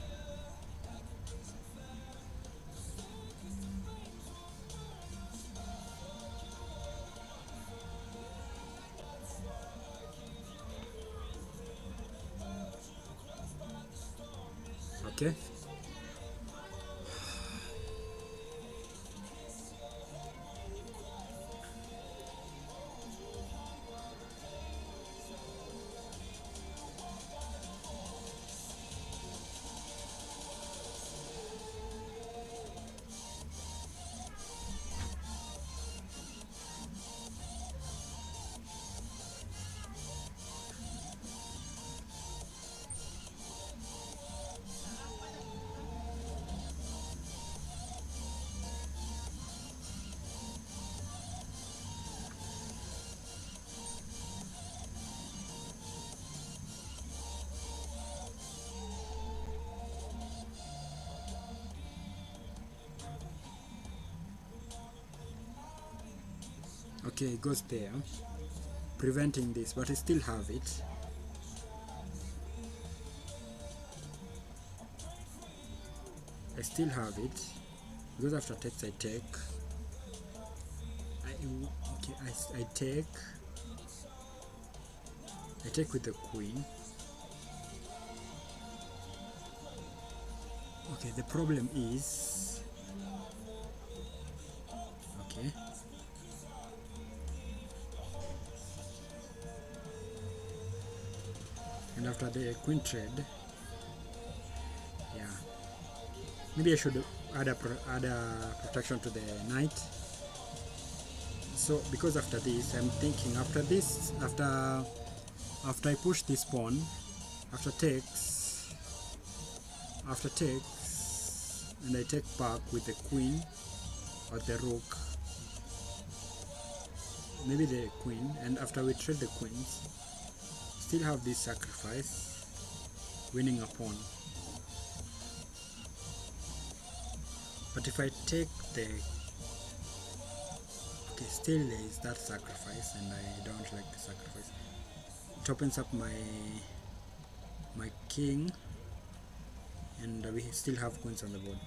Okay. Okay, it goes there, preventing this, but I still have it. Because after takes I take. I take with the queen. Okay, the problem is, okay, and after the queen trade, he Maybe I should add a protection to the knight. So because after this, I'm thinking after I push this pawn, after takes, and I take back with the queen or the rook, maybe the queen, and after we trade the queens, still have this sacrifice, winning a pawn. But if I take the, okay, still there is that sacrifice, and I don't like the sacrifice. It opens up my king, and we still have queens on the board.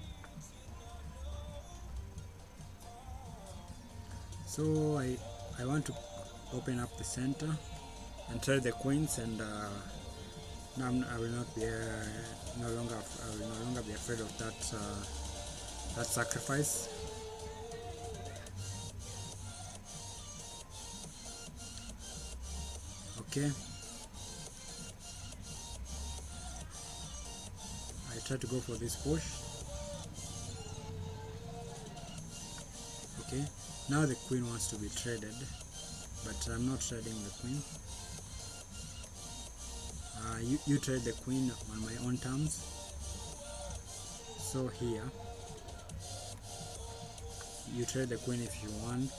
So I want to open up the center and try the queens, and now I will not be no longer be afraid of that that sacrifice. Okay, I try to go for this push. Okay, now the queen wants to be traded, but I'm not trading the queen. You trade the queen on my own terms. So here, you trade the queen if you want.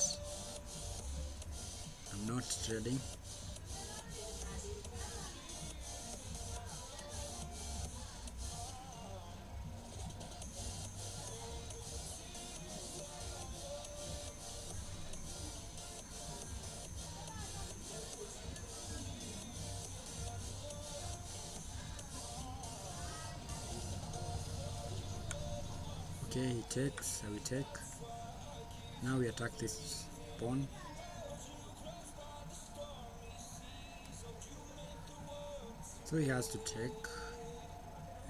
I'm not trading. Okay, he takes, so we take. Now we attack this pawn. So he has to take,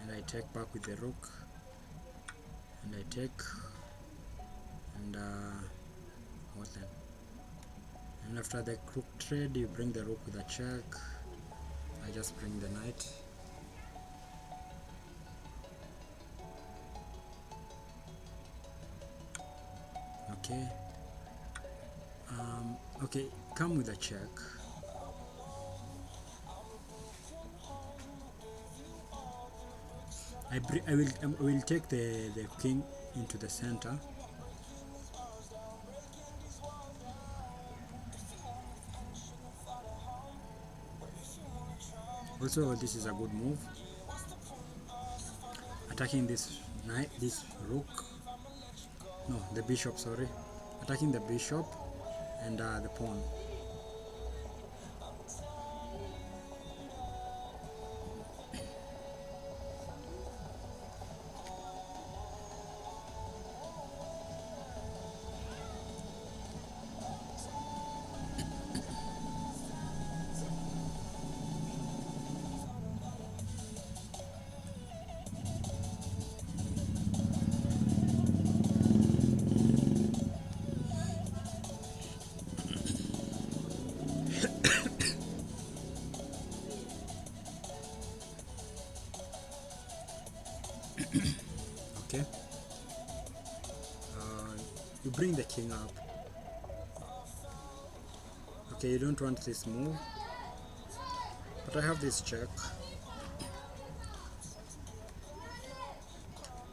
and I take back with the rook, and I take, and what then? And after the rook trade, you bring the rook with a check. I just bring the knight. Okay. Okay, come with a check. I will take the king into the center. Also, this is a good move. Attacking this knight, this rook. No, the bishop. Sorry, attacking the bishop and the pawn. Okay. You bring the king up. Okay, you don't want this move, but I have this check.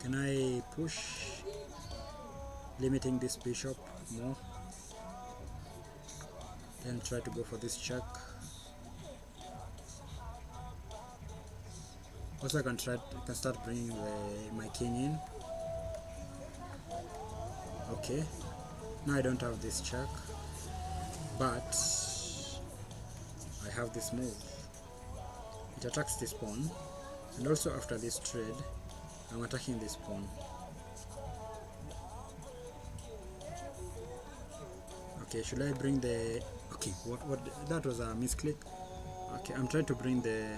Can I push, limiting this bishop more? Then try to go for this check. Also, I can start bringing my king in. Okay, now I don't have this check, but I have this move. It attacks this pawn, and also after this trade, I'm attacking this pawn. Okay, should I bring the... Okay, what that was a misclick. Okay, I'm trying to bring the...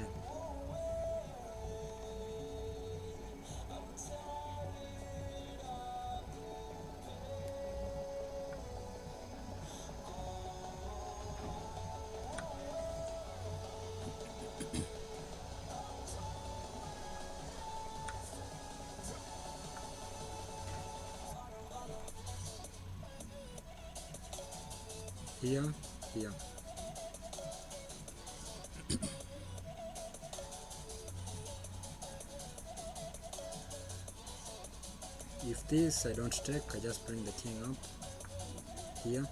here, here. If this I don't take, I just bring the king up here.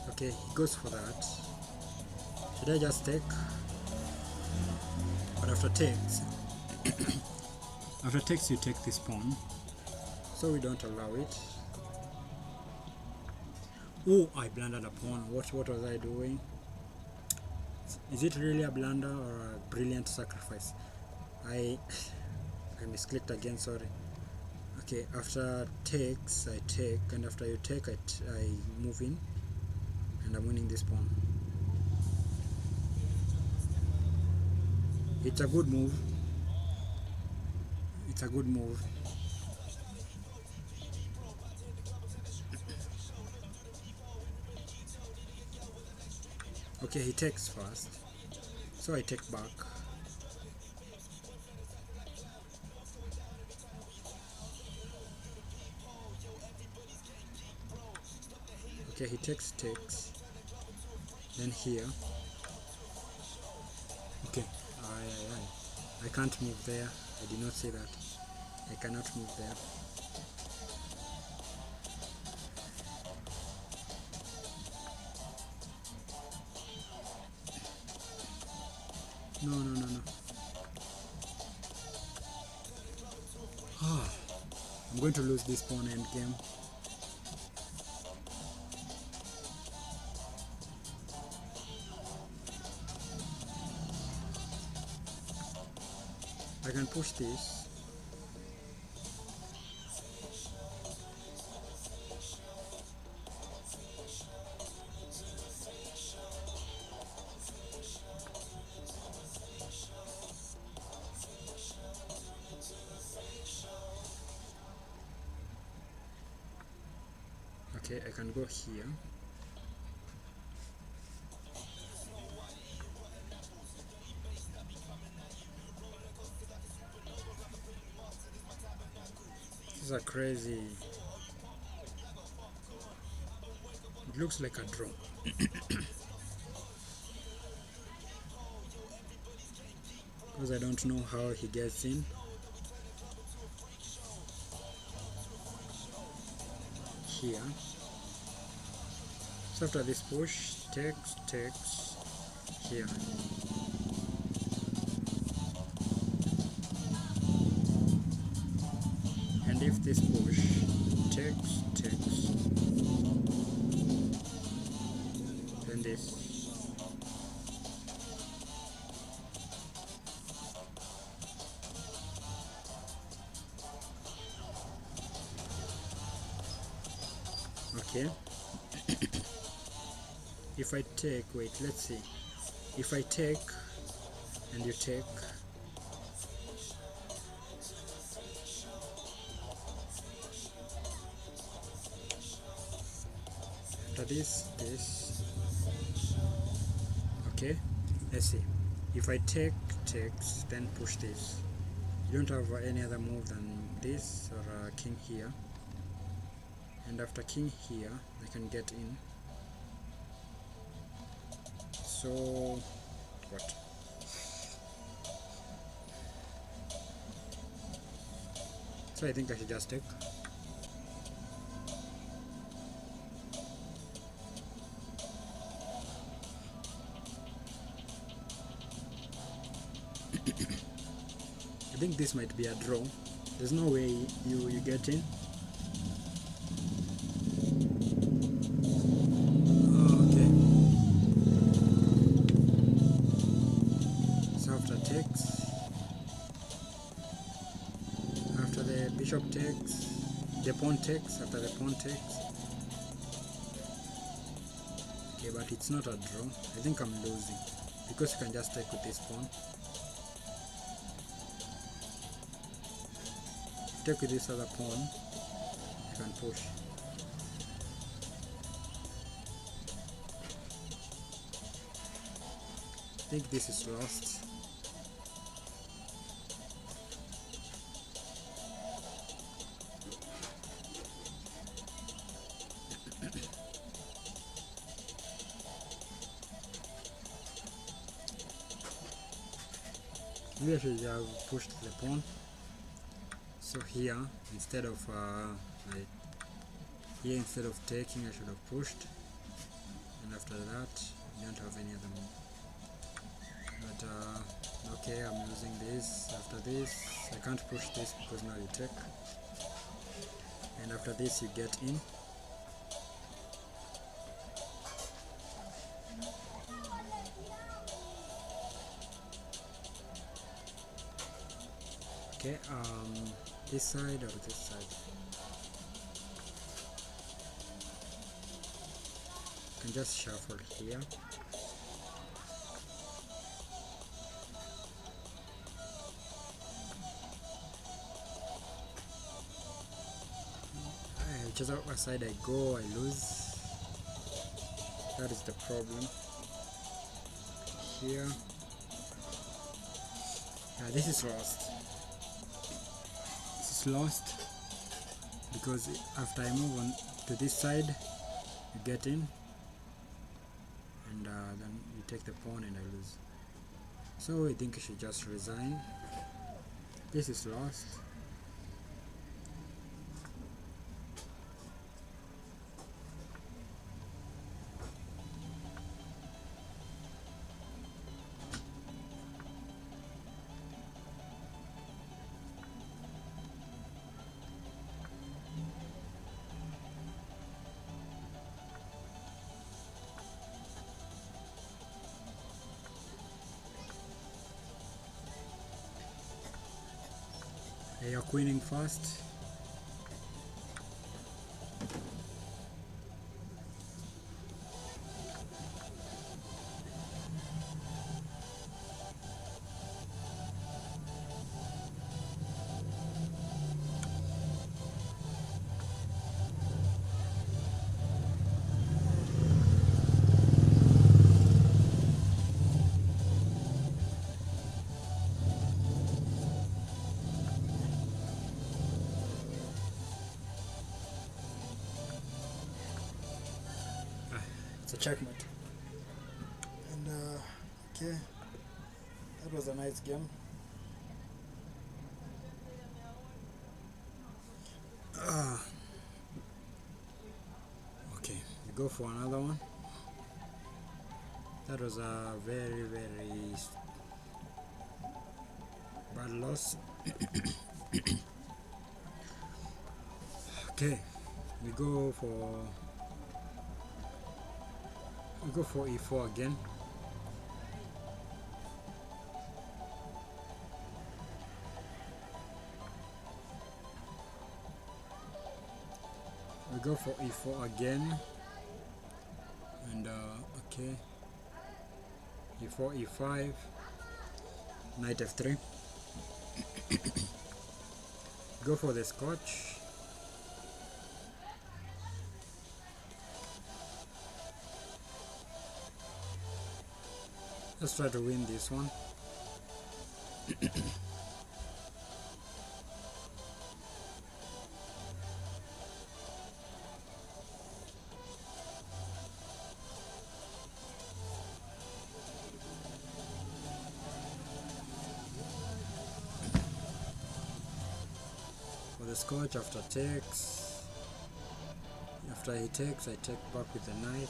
Okay, he goes for that. Should I just take? But after takes, after takes you take this pawn, so we don't allow it. Oh, I blundered a pawn. What was I doing? Is it really a blunder or a brilliant sacrifice? I misclicked again, sorry. Okay, after takes I take, and after you take I move in, and I'm winning this pawn. It's a good move. It's a good move. Okay, he takes first, so I take back. Okay, he takes, then here. Okay, I can't move there. I did not say that. I cannot move there. No. I'm going to lose this pawn endgame. I can push this. Okay, I can go here. These are crazy. It looks like a draw. Because I don't know how he gets in. Here. So after this push, takes here. And if this push takes, then this. Okay. If I take, wait, let's see. If I take and you take, after this, okay, let's see. If I take, takes, then push this. You don't have any other move than this or king here. And after king here, I can get in. So, what? So I think I should just take. I think this might be a draw. There's no way you get in. After the bishop takes, the pawn takes, after the pawn takes. Okay, but it's not a draw. I think I'm losing because you can just take with this pawn. Take with this other pawn, you can push. think this is lost. Maybe I should have pushed the pawn. So here, instead of instead of taking, I should have pushed, and after that, I don't have any other move. But okay, I'm losing this. After this, I can't push this because now you take, and after this, you get in. Okay, this side or this side? I can just shuffle here. Whichever side I go, I lose. That is the problem here. This is lost. This is lost because after I move on to this side, you get in, and then you take the pawn and I lose. So I think I should just resign. This is lost. You're queening first. It's a checkmate. And okay, that was a nice game. Okay, we go for another one. That was a very bad loss. Okay, we go for e4 again. We go for e4 again, and okay, e4, e5, knight f3. Go for the scotch. Let's try to win this one. For the scotch, after takes, after he takes, I take back with the knight.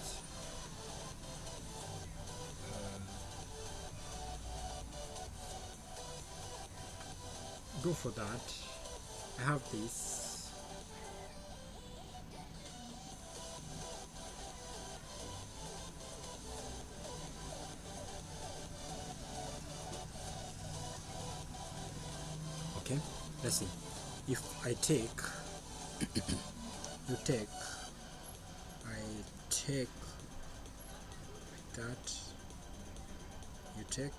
Go for that. I have this. Okay, let's see. If I take, you take, I take like that, you take,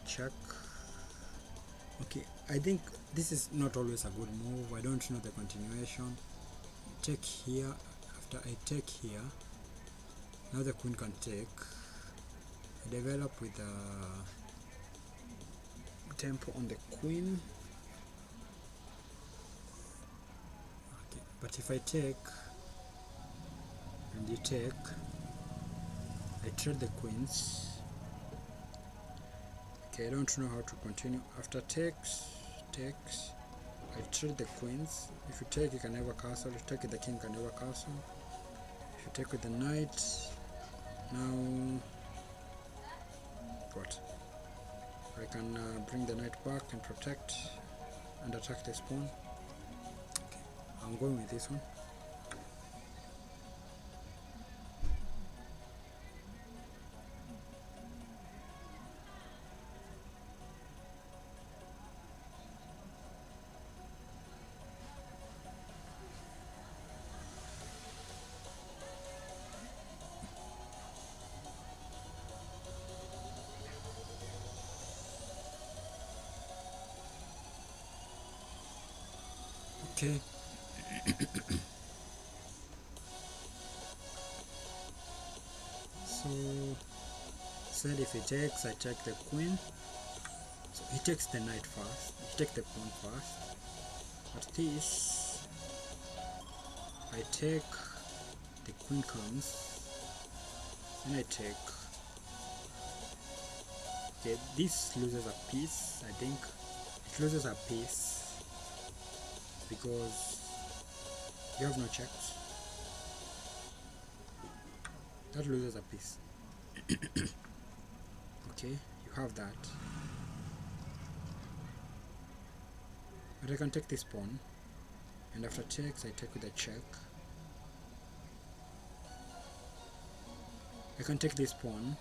check. Okay, I think this is not always a good move. I don't know the continuation. Take here. After I take here, Now the queen can take. I develop with a tempo on the queen. Okay, but if I take and you take, I trade the queens. Okay, I don't know how to continue. After takes, I trade the queens. If you take, you can have a castle. If you take with the king, you can have a castle. If you take with the knight, now what? I can bring the knight back and protect and attack this pawn. Okay, I'm going with this one. Okay. So said if he takes, I take the queen. So he takes the knight first. He takes the pawn first. But this, I take, the queen comes, and I take. Okay, this loses a piece. I think it loses a piece because you have no checks. That loses a piece. Okay, you have that. But I can take this pawn, and after takes, I take with a check. I can take this pawn,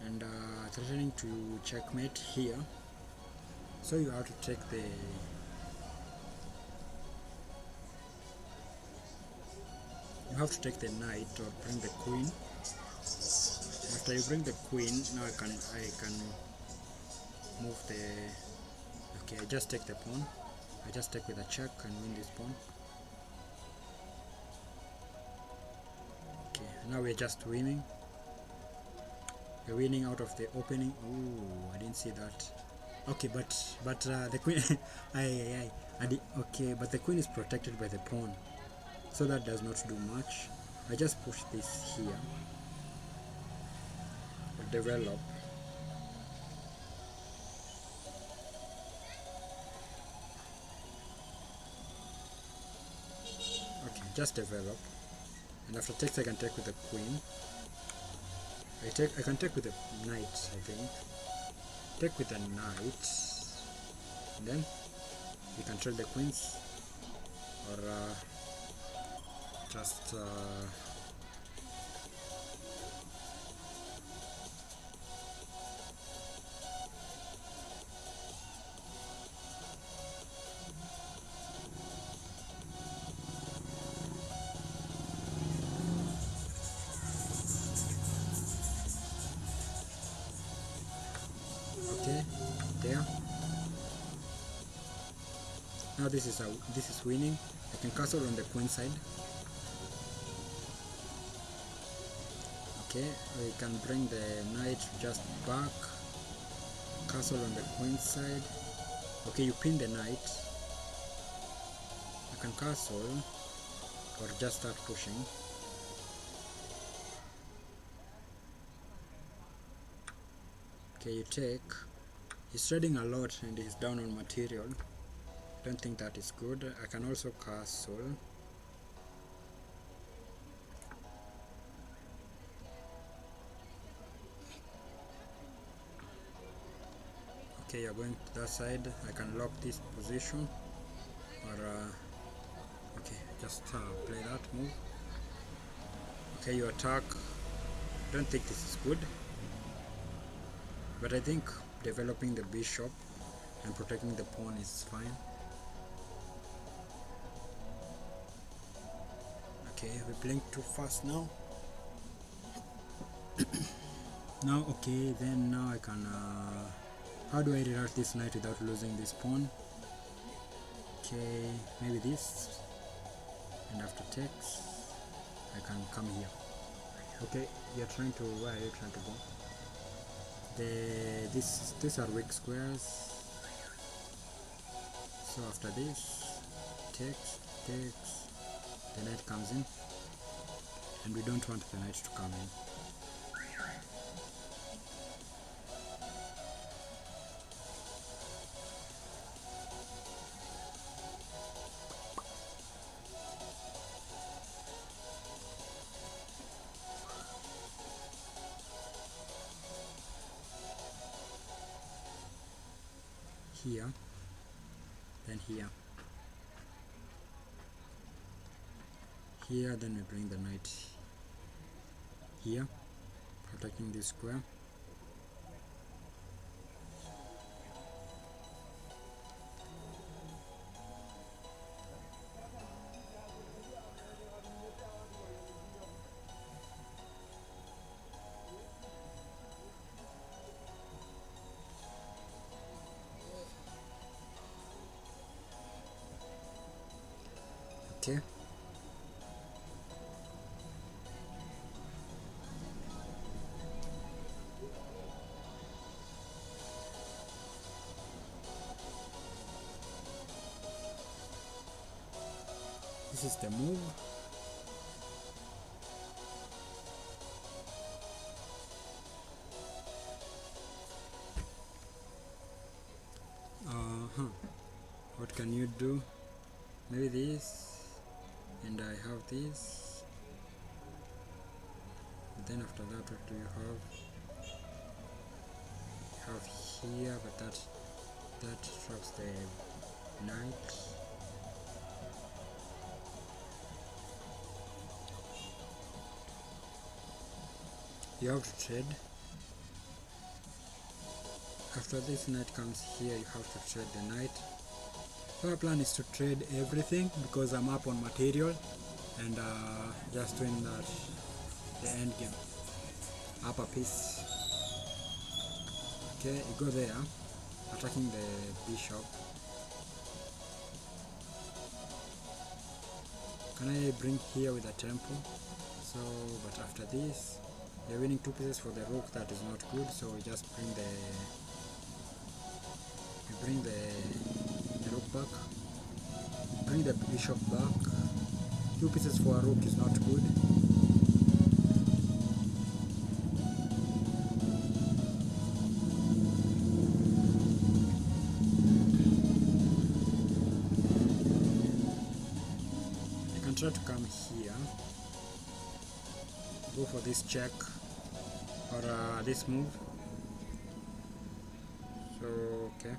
and threatening to checkmate here. So you have to take the. You have to take the knight or bring the queen. After you bring the queen, now I can move the. Okay, I just take the pawn. I just take with a check and win this pawn. Okay, now we're just winning. We're winning out of the opening. Ooh, I didn't see that. Okay, but the queen. Okay, but the queen is protected by the pawn, so that does not do much. I just push this here. Develop. Okay, just develop. And after takes, I can take with the queen. I can take with the knight, I think. Take with the knight. And then you can trade the queens. Or just okay, there. Now this is winning. I can castle on the queen side. Okay, we can bring the knight just back. Castle on the queen side. Okay, you pin the knight. You can castle or just start pushing. Okay, you take. He's trading a lot and he's down on material. Don't think that is good. I can also castle. Okay, you're going to that side. I can lock this position, or okay, just play that move. Okay, you attack. Don't think this is good, but I think developing the bishop and protecting the pawn is fine. Okay, we blink too fast now. Now, okay, then now I can. How do I reroute this knight without losing this pawn? Okay, maybe this, and after takes, I can come here. Okay, you're trying to, where are you trying to go? These are weak squares. So after this, takes, the knight comes in, and we don't want the knight to come in. Here, then here, then we bring the knight here, protecting this square. Okay. This is the move. What can you do? Maybe this, and I have this. Then after that, what do you have? You have here, but that traps the knight. You have to trade. After this knight comes here, you have to trade the knight. So our plan is to trade everything because I'm up on material and just doing that the end game. Up a piece. Okay, you go there, attacking the bishop. Can I bring here with a tempo? So, but after this, you're winning 2 pieces for the rook. That is not good. So we just bring the rook back. Bring the bishop back. 2 pieces for a rook is not good. You can try to come here. Go for this check or this move. So okay.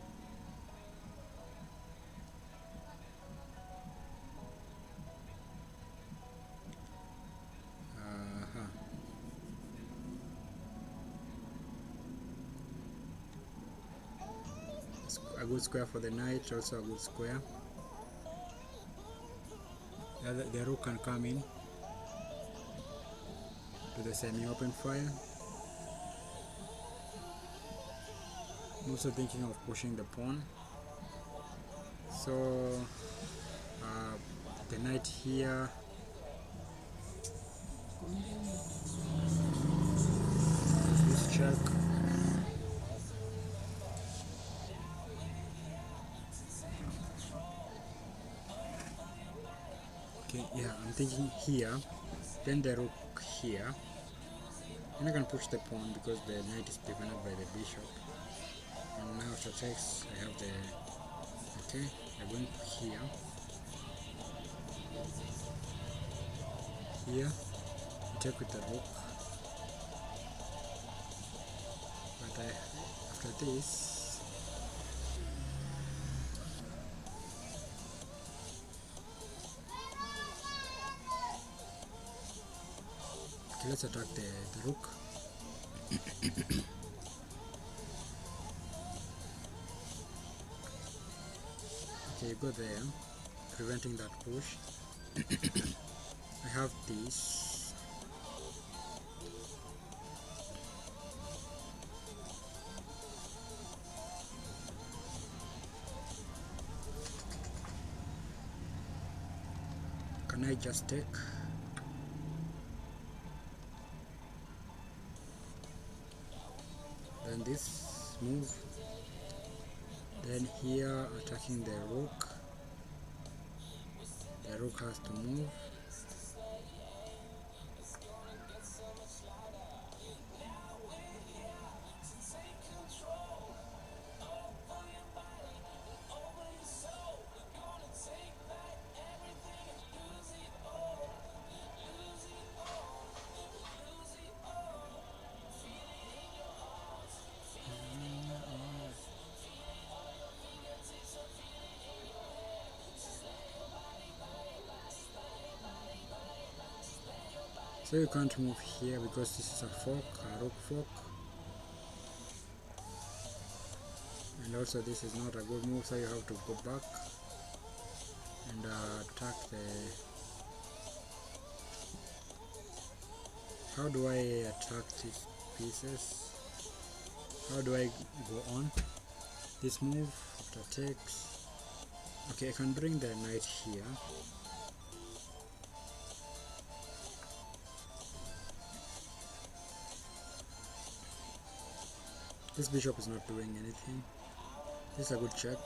A good square for the knight, also a good square. The rook can come in to the semi-open file. I'm also thinking of pushing the pawn. So the knight here. This check. Okay, yeah, I'm thinking here, then the rook here. And I can push the pawn because the knight is defended by the bishop. And now after checks, I have the. Okay, I'm going here. Here, check with the rook. But after this. Okay, let's attack the rook. Okay, you go there, preventing that push. I have this. Can I just take? move. Then here, attacking the rook. The rook has to move. So you can't move here because this is a fork, a rook fork. And also this is not a good move, so you have to go back and attack the... How do I attack these pieces? How do I go on? This move after takes. Okay, I can bring the knight here. This bishop is not doing anything. This is a good check.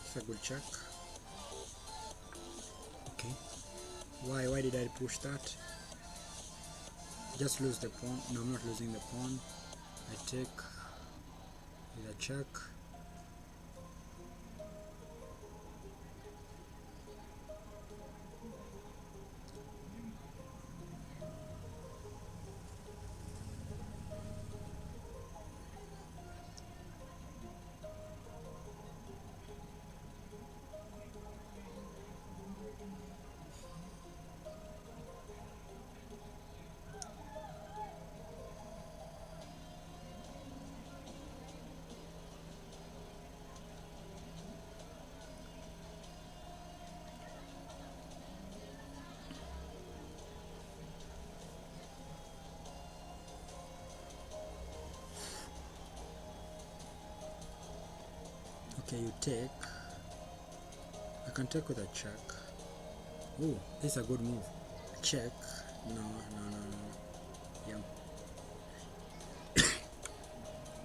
It's a good check. Okay. Why did I push that? Just lose the pawn. No, I'm not losing the pawn. I take with a check. Okay, you take. I can take with a check. Oh, this is a good move. Check. No. Yeah.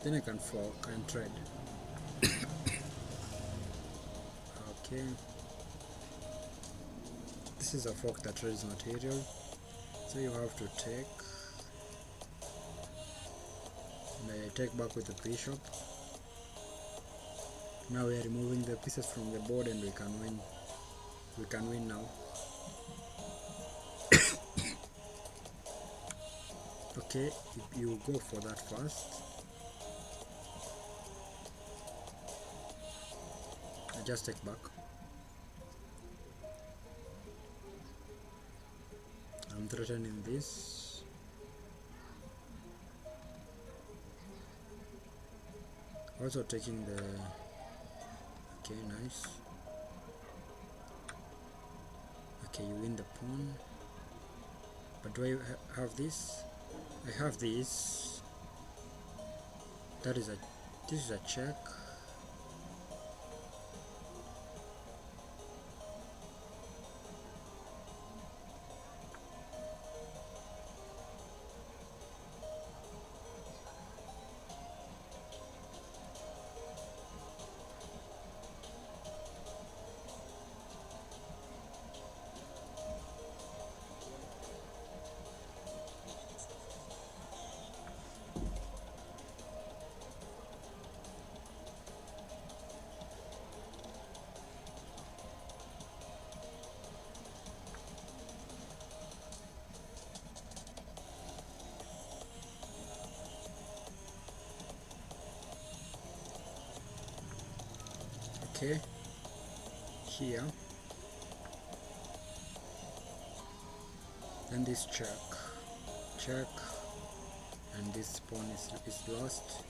Then I can fork and trade. Okay. This is a fork that trades material. So you have to take. And I take back with the bishop. Now we are removing the pieces from the board and we can win. We can win now. Okay, you go for that first. I just take back. I'm threatening this. Also taking the... Okay, nice. Okay, you win the pawn. But do I have this? I have this. This is a check. Okay, here, and this check, and this pawn is lost.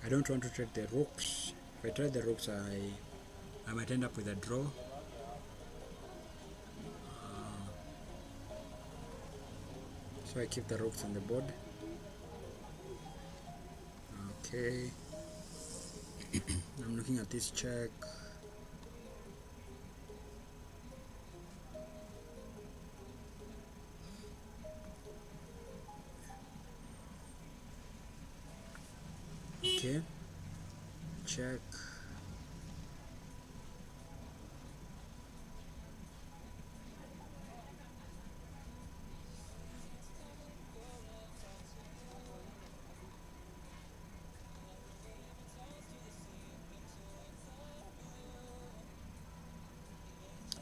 I don't want to trade the rooks. If I trade the rooks, I might end up with a draw. So I keep the rooks on the board. Okay. I'm looking at this check. Okay. Check.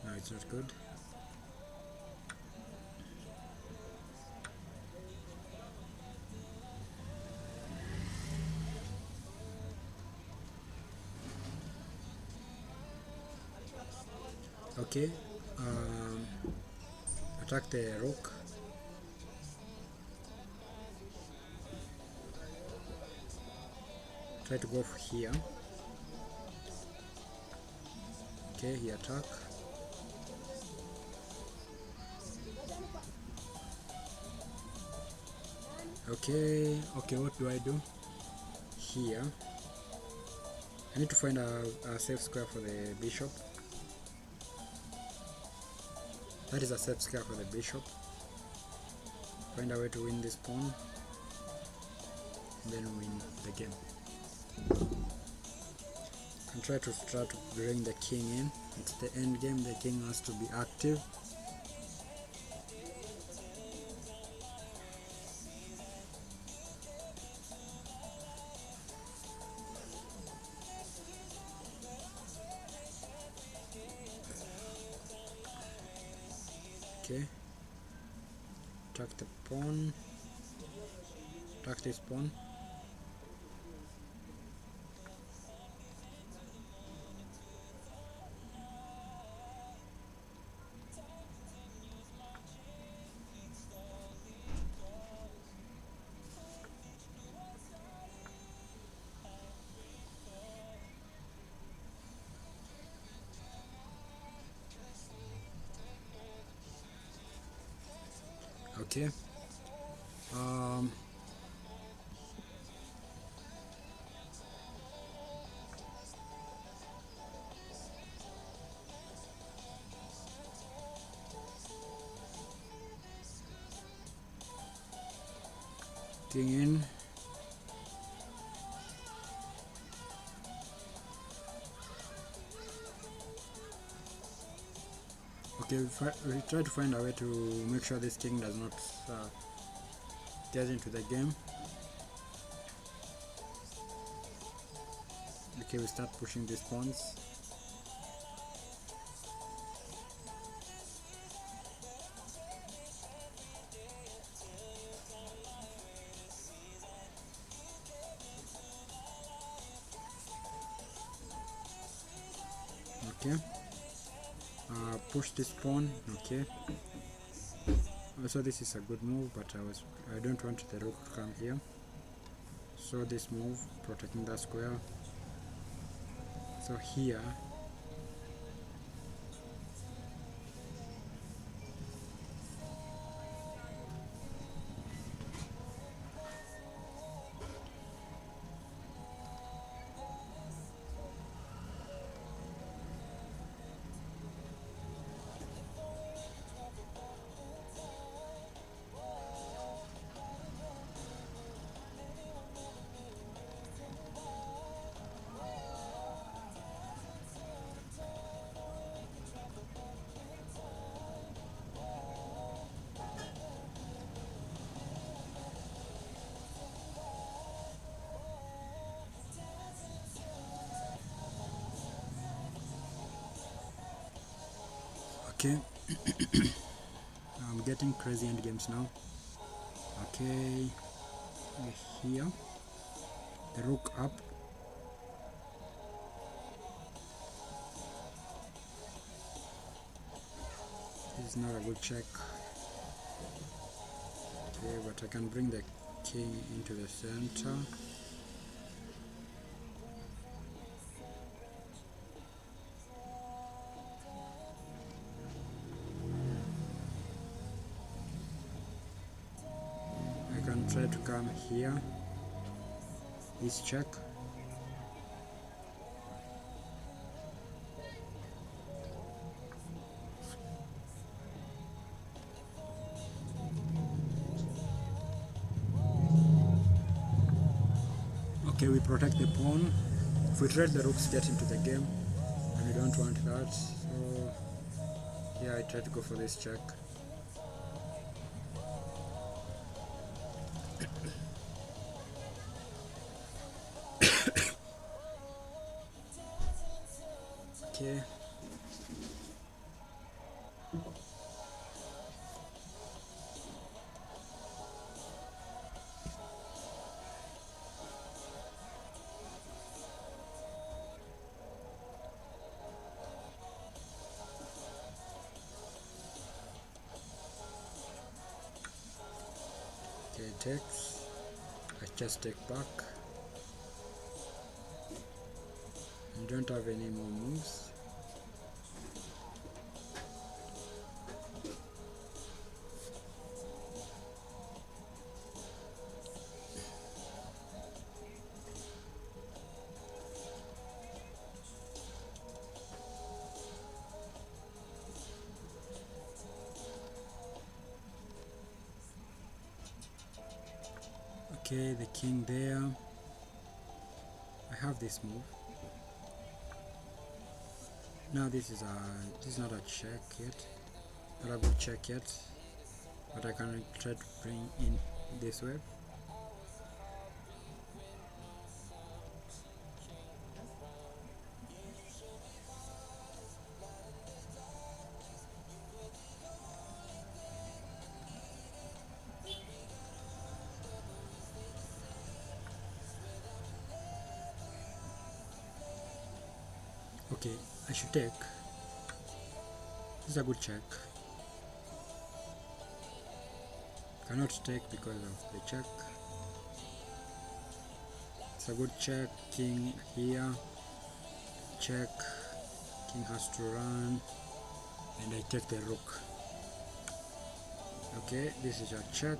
No, it's not good. Okay. Attack the rook. Try to go here. Okay, he attack. Okay, what do I do? Here. I need to find a safe square for the bishop. That is a safe square for the bishop. Find a way to win this pawn. And then win the game. And try to bring the king in. It's the end game, the king has to be active. Okay. Attack the pawn. Attack this pawn. Okay. King in. Okay, we try to find a way to make sure this king does not get into the game. Okay, we start pushing these pawns. Okay. Push this pawn. Okay. Also, this is a good move, but I don't want the rook to come here. So this move, protecting the square. So here. Okay. I'm getting crazy end games now. Okay. Here. The rook up. This is not a good check. Okay, but I can bring the king into the center. try to come here, this check. Okay, we protect the pawn. If we trade, the rooks get into the game, and we don't want that. So yeah, I try to go for this check. Okay. Okay, takes. I just take back. You don't have any more moves. Okay, the king there. I have this move. Now this is not a check yet, not a good check yet, but I can try to bring in this wave. Okay, I should take. This is a good check. Cannot take because of the check. It's a good check. King here. Check. King has to run. And I take the rook. Okay, this is a check.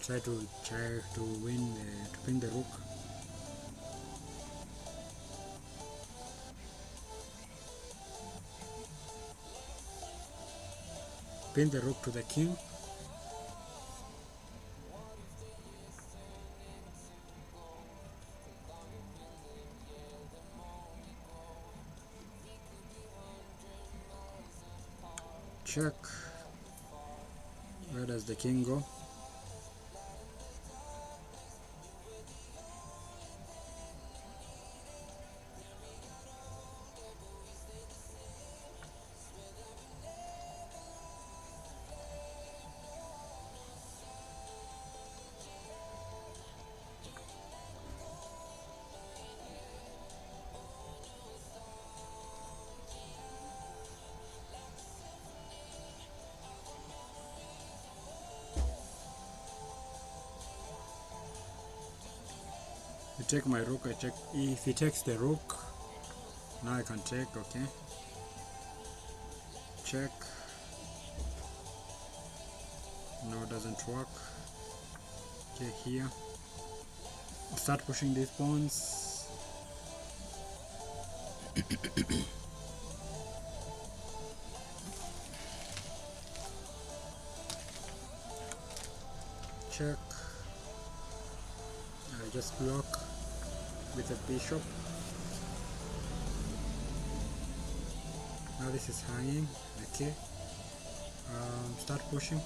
Try to win to pin the rook. Pin the rook to the king. Check. Where does the king go? You take my rook, I check. If he takes the rook, now I can take, okay. Check. No, it doesn't work. Okay, here. Start pushing these pawns. Check. I just block with a bishop. Now this is hanging. Okay. Start pushing.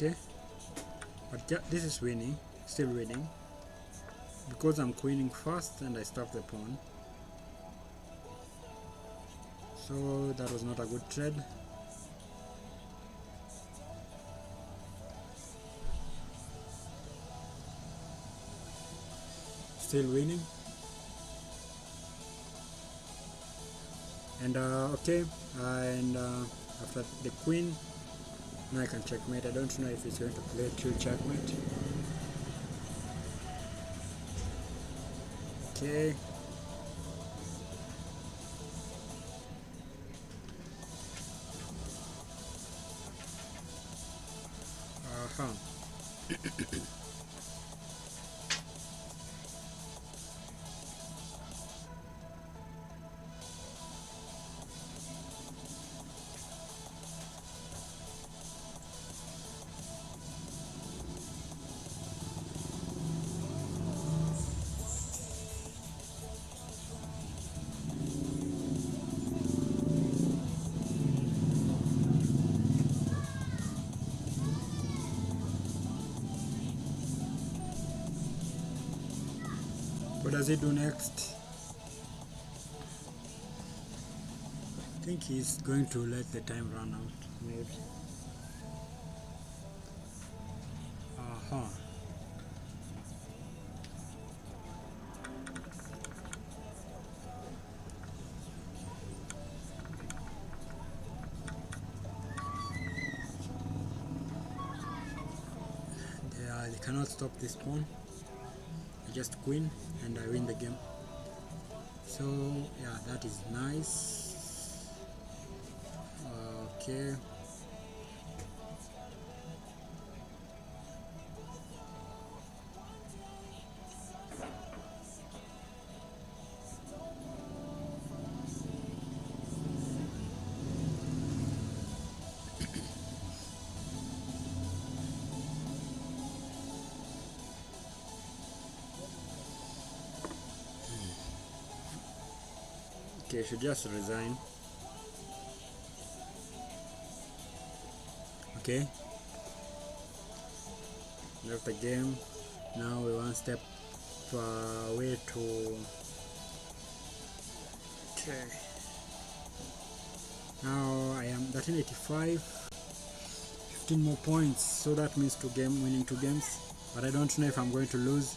Okay, but this is winning, still winning, because I'm queening first and I stop the pawn. So that was not a good trade. Still winning. And okay, and after the queen, now I can checkmate. I don't know if it's going to play true checkmate. Okay. Uh-huh. What does he do next? I think he's going to let the time run out, maybe. Uh-huh. They cannot stop this pawn. I just queen and I win the game. So yeah, that is nice. Okay. Okay, I should just resign. Okay. Left the game. Now we're one step away to. Okay. Now I am 1385. 15 more points. So that means winning 2 games. But I don't know if I'm going to lose.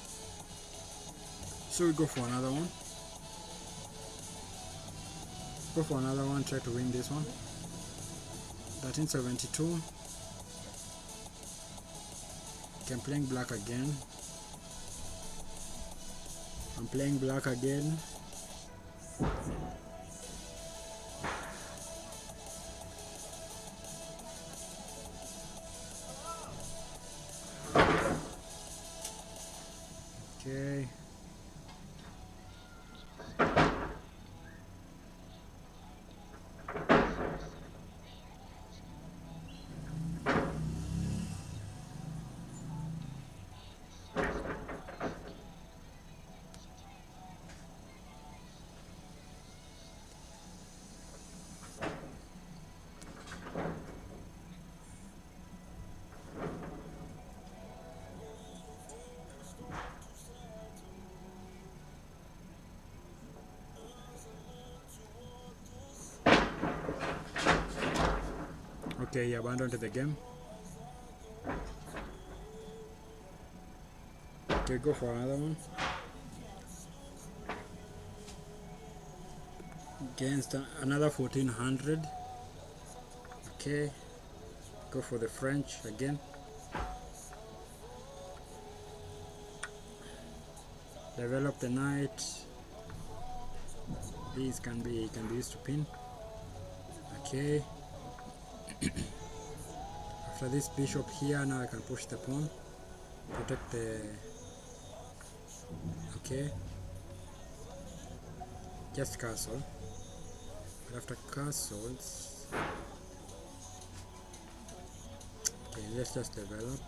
So we go for another one. Go for another one, try to win this one. 1372. Okay, I'm playing black again. I'm playing black again. Okay. Okay, he abandoned the game. Okay, go for another one. Against another 1400. Okay, go for the French again. Develop the knight. These can be used to pin. Okay. After this bishop here, now I can push the pawn, protect the. Okay. Just castle. But after castles, okay, let's just develop.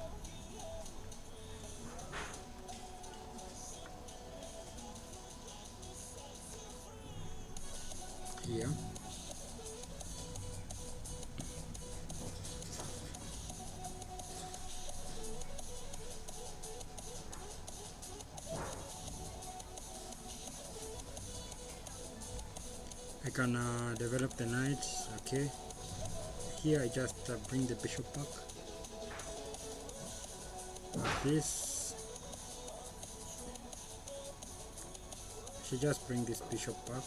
Here. I can develop the knight. Okay, here I just bring the bishop back like this. I should just bring this bishop back.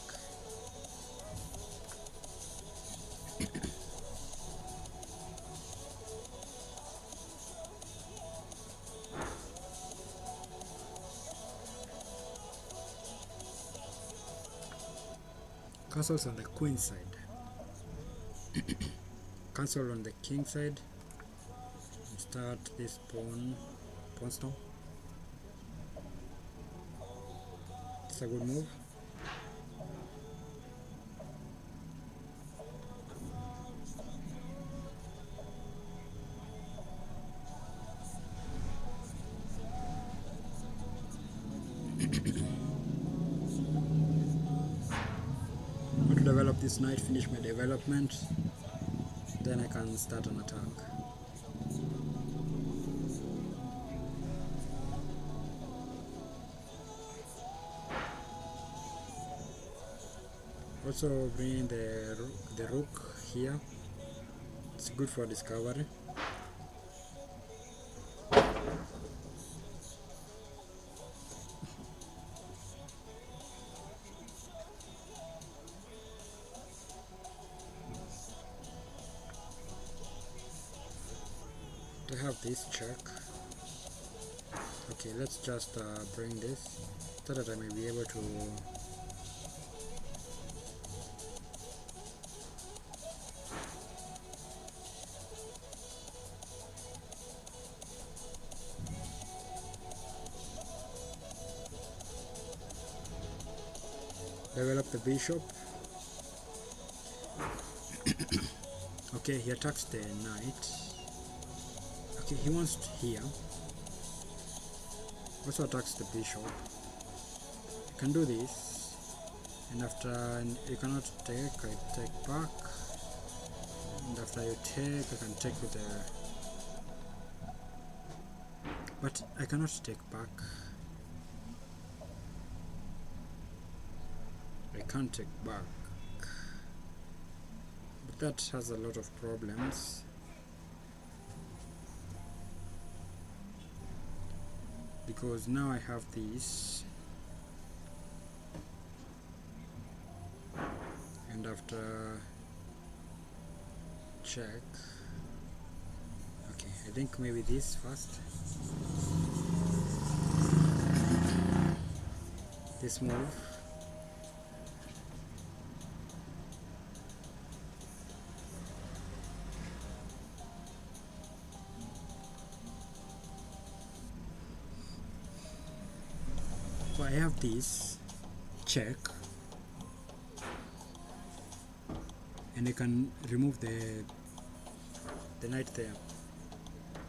Castles on the queen side. Castle on the king side. Start this pawn storm. It's a good move. To develop this knight, finish my development, then I can start an attack. Also bring the rook here, it's good for discovery. To have this check. Okay, let's just bring this so that I may be able to develop the bishop. Okay, he attacks the knight. Okay, he wants here. Also attacks the bishop. You can do this, and after you cannot take, I take back, and after you take, I can take with the, but I cannot take back. I can't take back, but that has a lot of problems. Because now I have these, and after check, okay, I think maybe this first, this move. So I have this check, and I can remove the knight there.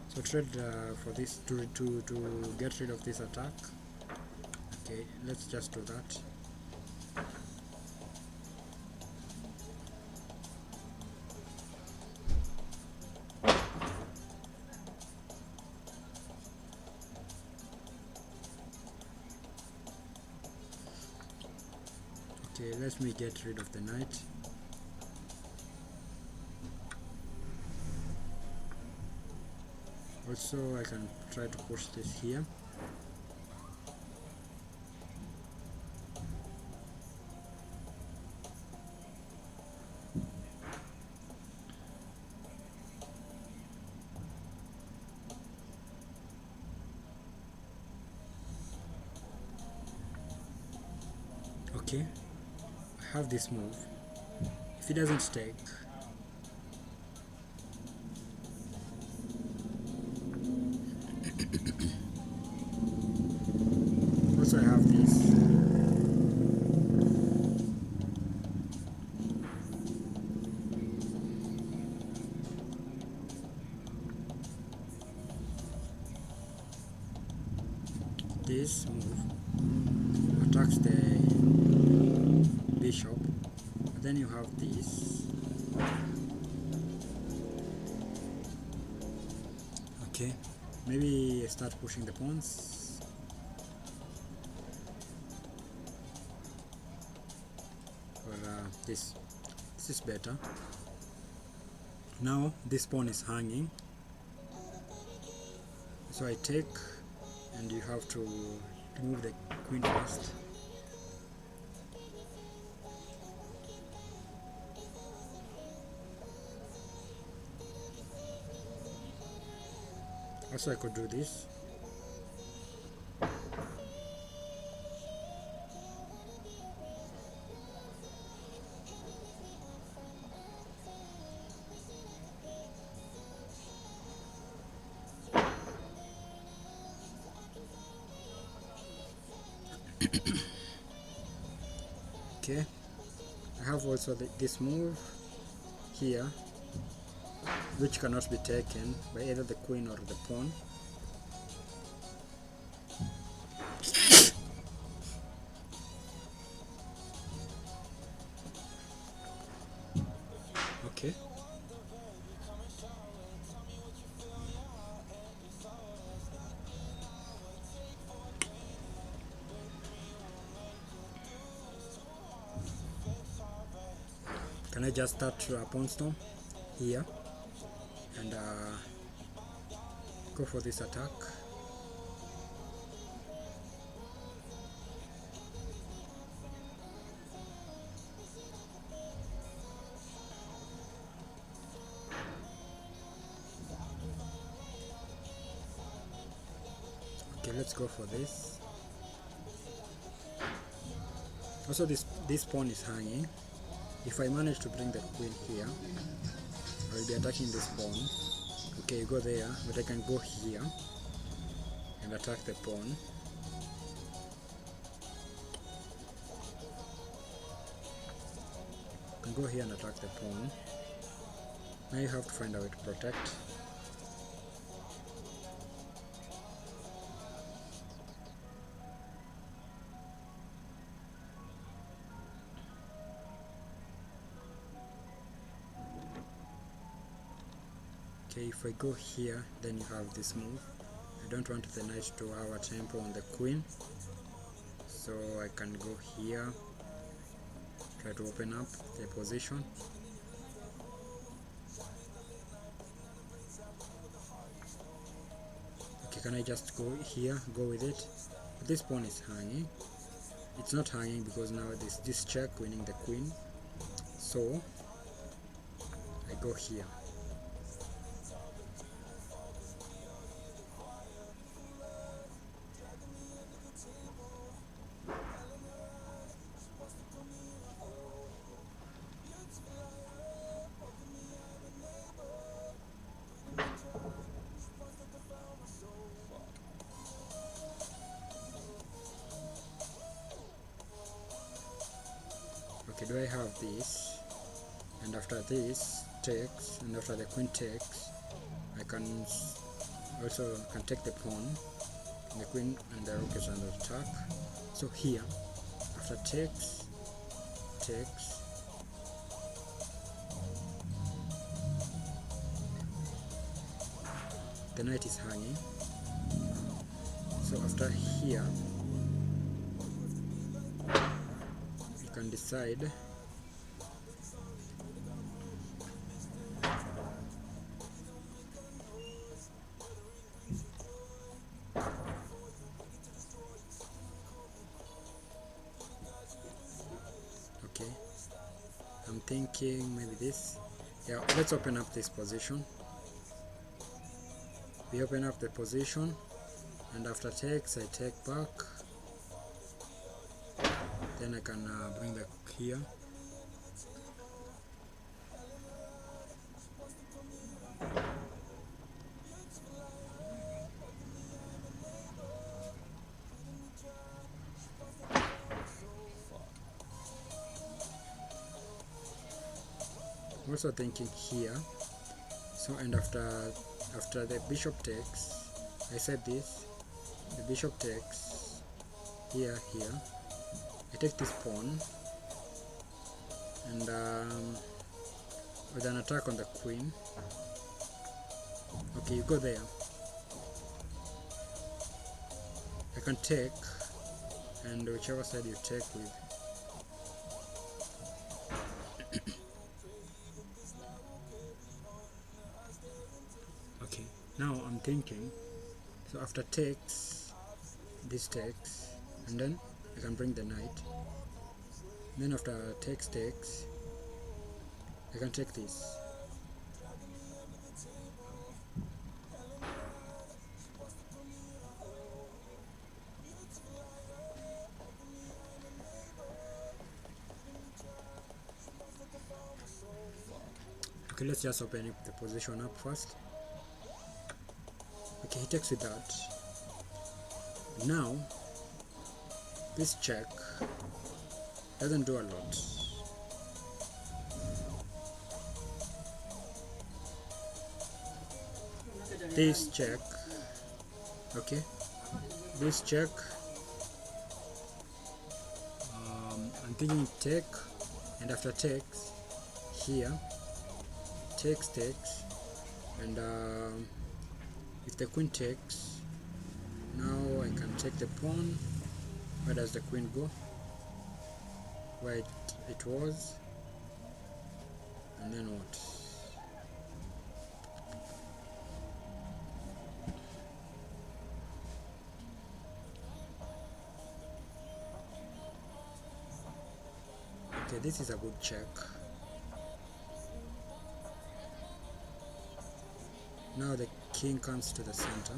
So trade for this to get rid of this attack. Okay, let's just do that. Okay, let me get rid of the knight. Also, I can try to push this here. Okay, I have this move. If he doesn't take, also I have this. This move attacks the bishop, and then you have this. Okay, maybe start pushing the pawns. this is better. Now this pawn is hanging, so I take, and you have to remove the queen first. Also I could do this. Okay, I have also this move here, which cannot be taken by either the queen or the pawn. Okay. Can I just start a pawn storm here and go for this attack? Okay, let's go for this. Also this pawn is hanging. If I manage to bring the queen here, I will be attacking this pawn. Okay, you go there, but I can go here and attack the pawn. I can go here and attack the pawn. Now you have to find a way to protect. Okay, if I go here, then you have this move. I don't want the knight to have a tempo on the queen, so I can go here, try to open up the position. Okay, can I just go here, go with it? But this pawn is hanging. It's not hanging because now this check winning the queen, so I go here. Okay, do I have this? And after this takes, and after the queen takes, I can also take the pawn, the queen and the rook is under attack. So here, after takes, the knight is hanging. So after here, you can decide okay, I'm thinking maybe this. Yeah, let's open up this position. We open up the position, and after takes I take back, then I can bring the here. I'm also thinking here. So, and after the bishop takes, I said this, the bishop takes here, I take this pawn, and with an attack on the queen. Okay, you go there. I can take, and whichever side you take with, thinking. So after takes, this takes, and then I can bring the knight. Then after takes, I can take this. Okay, let's just open the position up first. Okay, he takes with that. Now, this check doesn't do a lot. This check, okay, this check, I'm thinking take, and after takes, here, takes, and if the queen takes, now I can take the pawn. Where does the queen go? Where it was, and then what? Okay, this is a good check. Now the king comes to the center.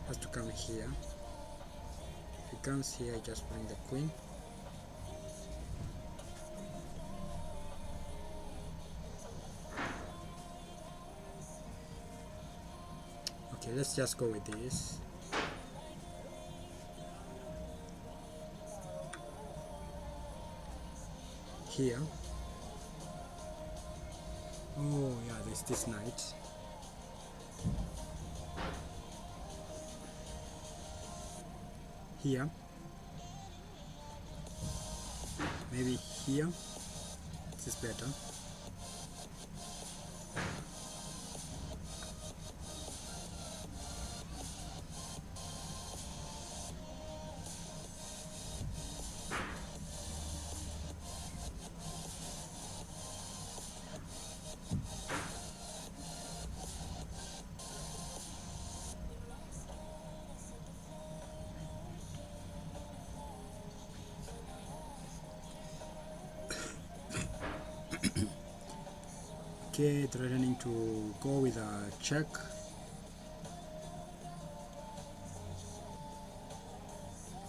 Has to come here. If he comes here, I just bring the queen. Okay, let's just go with this. Here. Oh yeah, there's this knight. Here. Maybe here. This is better. Okay, threatening to go with a check.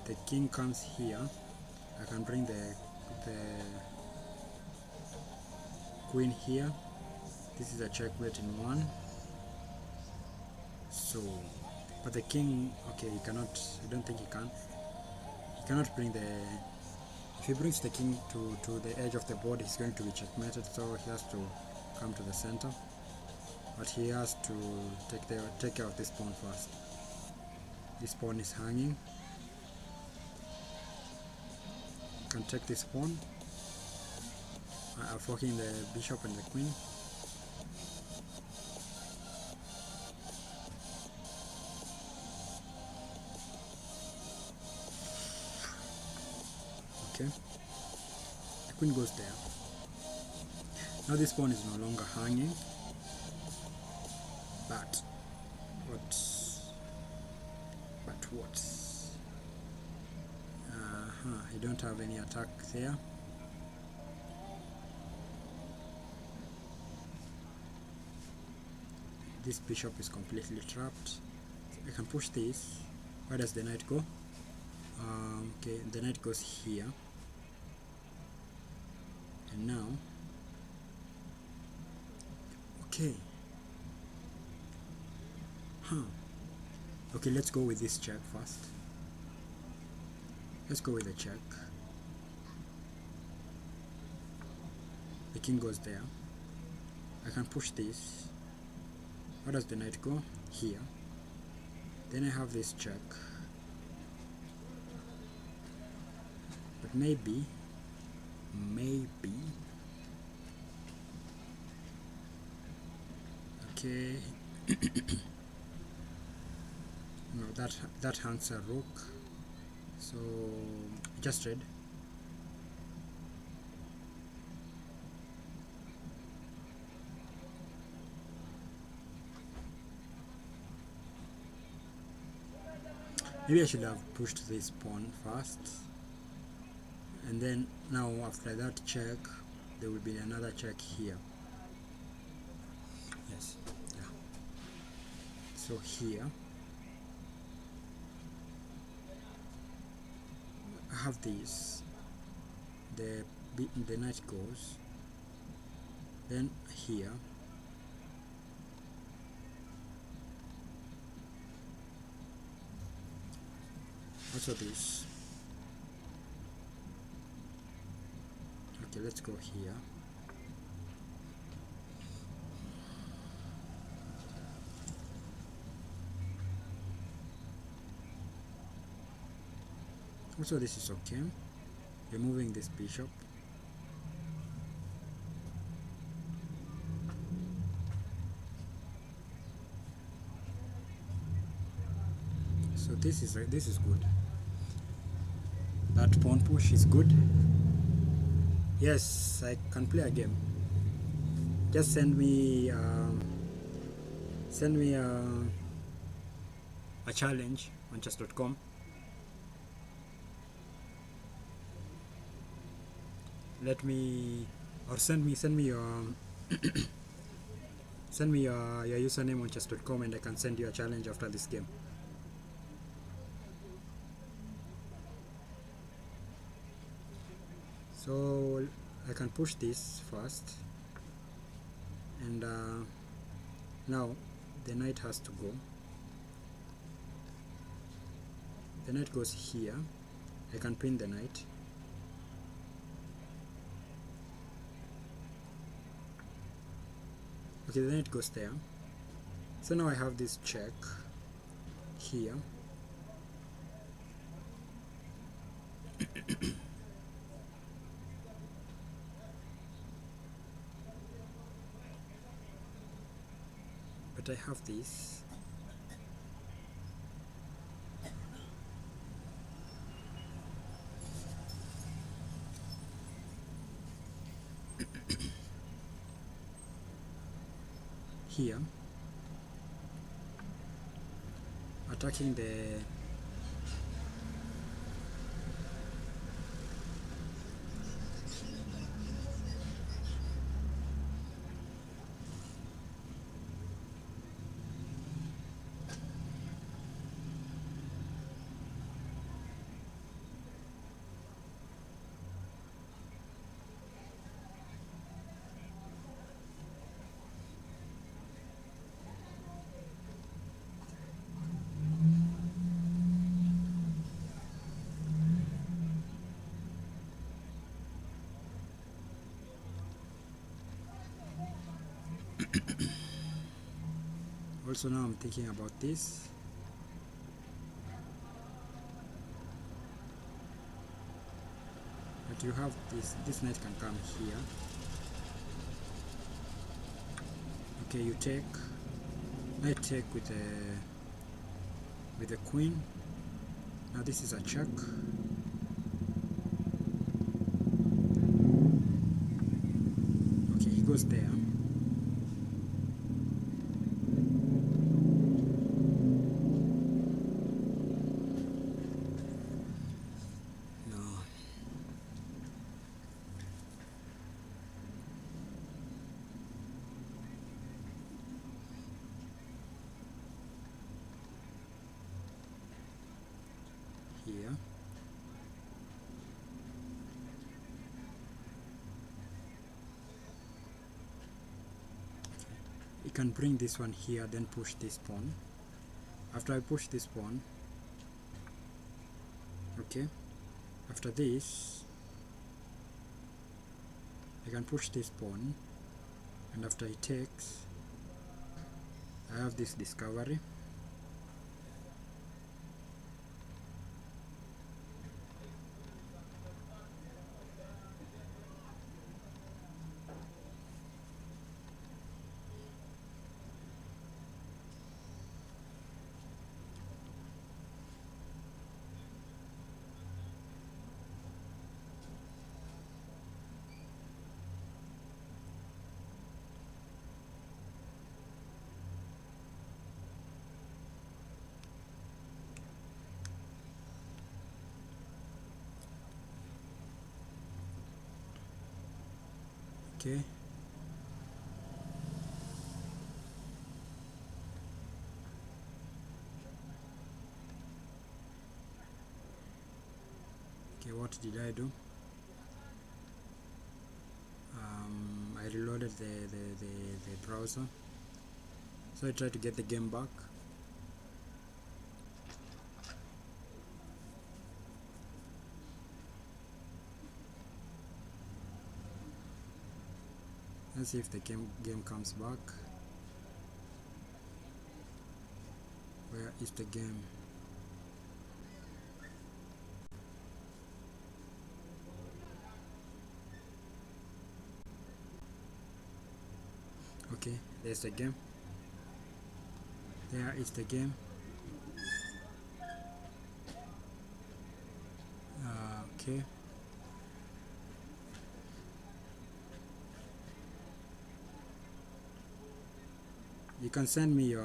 The king comes here. I can bring the queen here. This is a checkmate in one. So, but the king, okay, he cannot. I don't think he can. He cannot bring the. If he brings the king to the edge of the board, he's going to be checkmated. So he has to come to the center, but he has to take care of this pawn first. This pawn is hanging. Can take this pawn. I'm forking the bishop and the queen. Okay, the queen goes there. Now this pawn is no longer hanging, but what? You don't have any attack there. This bishop is completely trapped. I can push this. Where does the knight go? Okay, the knight goes here, and now. Okay. Okay, let's go with this check first. Let's go with the check. The king goes there. I can push this. Where does the knight go? Here. Then I have this check. But maybe. Okay. No, that hangs a rook. So just read. Maybe I should have pushed this pawn first, and then now after that check there will be another check here. Yes, yeah. So here I have this, the knight goes, then here also this. Okay, let's go here. Also this is okay, removing this bishop. So this is good. That pawn push is good. Yes, I can play a game. Just send me a challenge on chess.com. Let me, or send me your send me your username on chess.com, and I can send you a challenge after this game. So I can push this first, and now the knight has to go. The knight goes here. I can pin the knight. Okay, the knight goes there. So now I have this check here. But I have this. Here, attacking the also now I'm thinking about this. But you have this knight can come here. Okay, you take knight take with the queen. Now this is a check. Okay, he goes there. Here. You can bring this one here, then push this pawn. After I push this pawn, okay, after this I can push this pawn, and after he takes, I have this discovery. Okay. Okay, what did I do? I reloaded the browser, so I tried to get the game back. Let's see if the game comes back. Where is the game? Okay, there's the game. There is the game. Okay. You can send me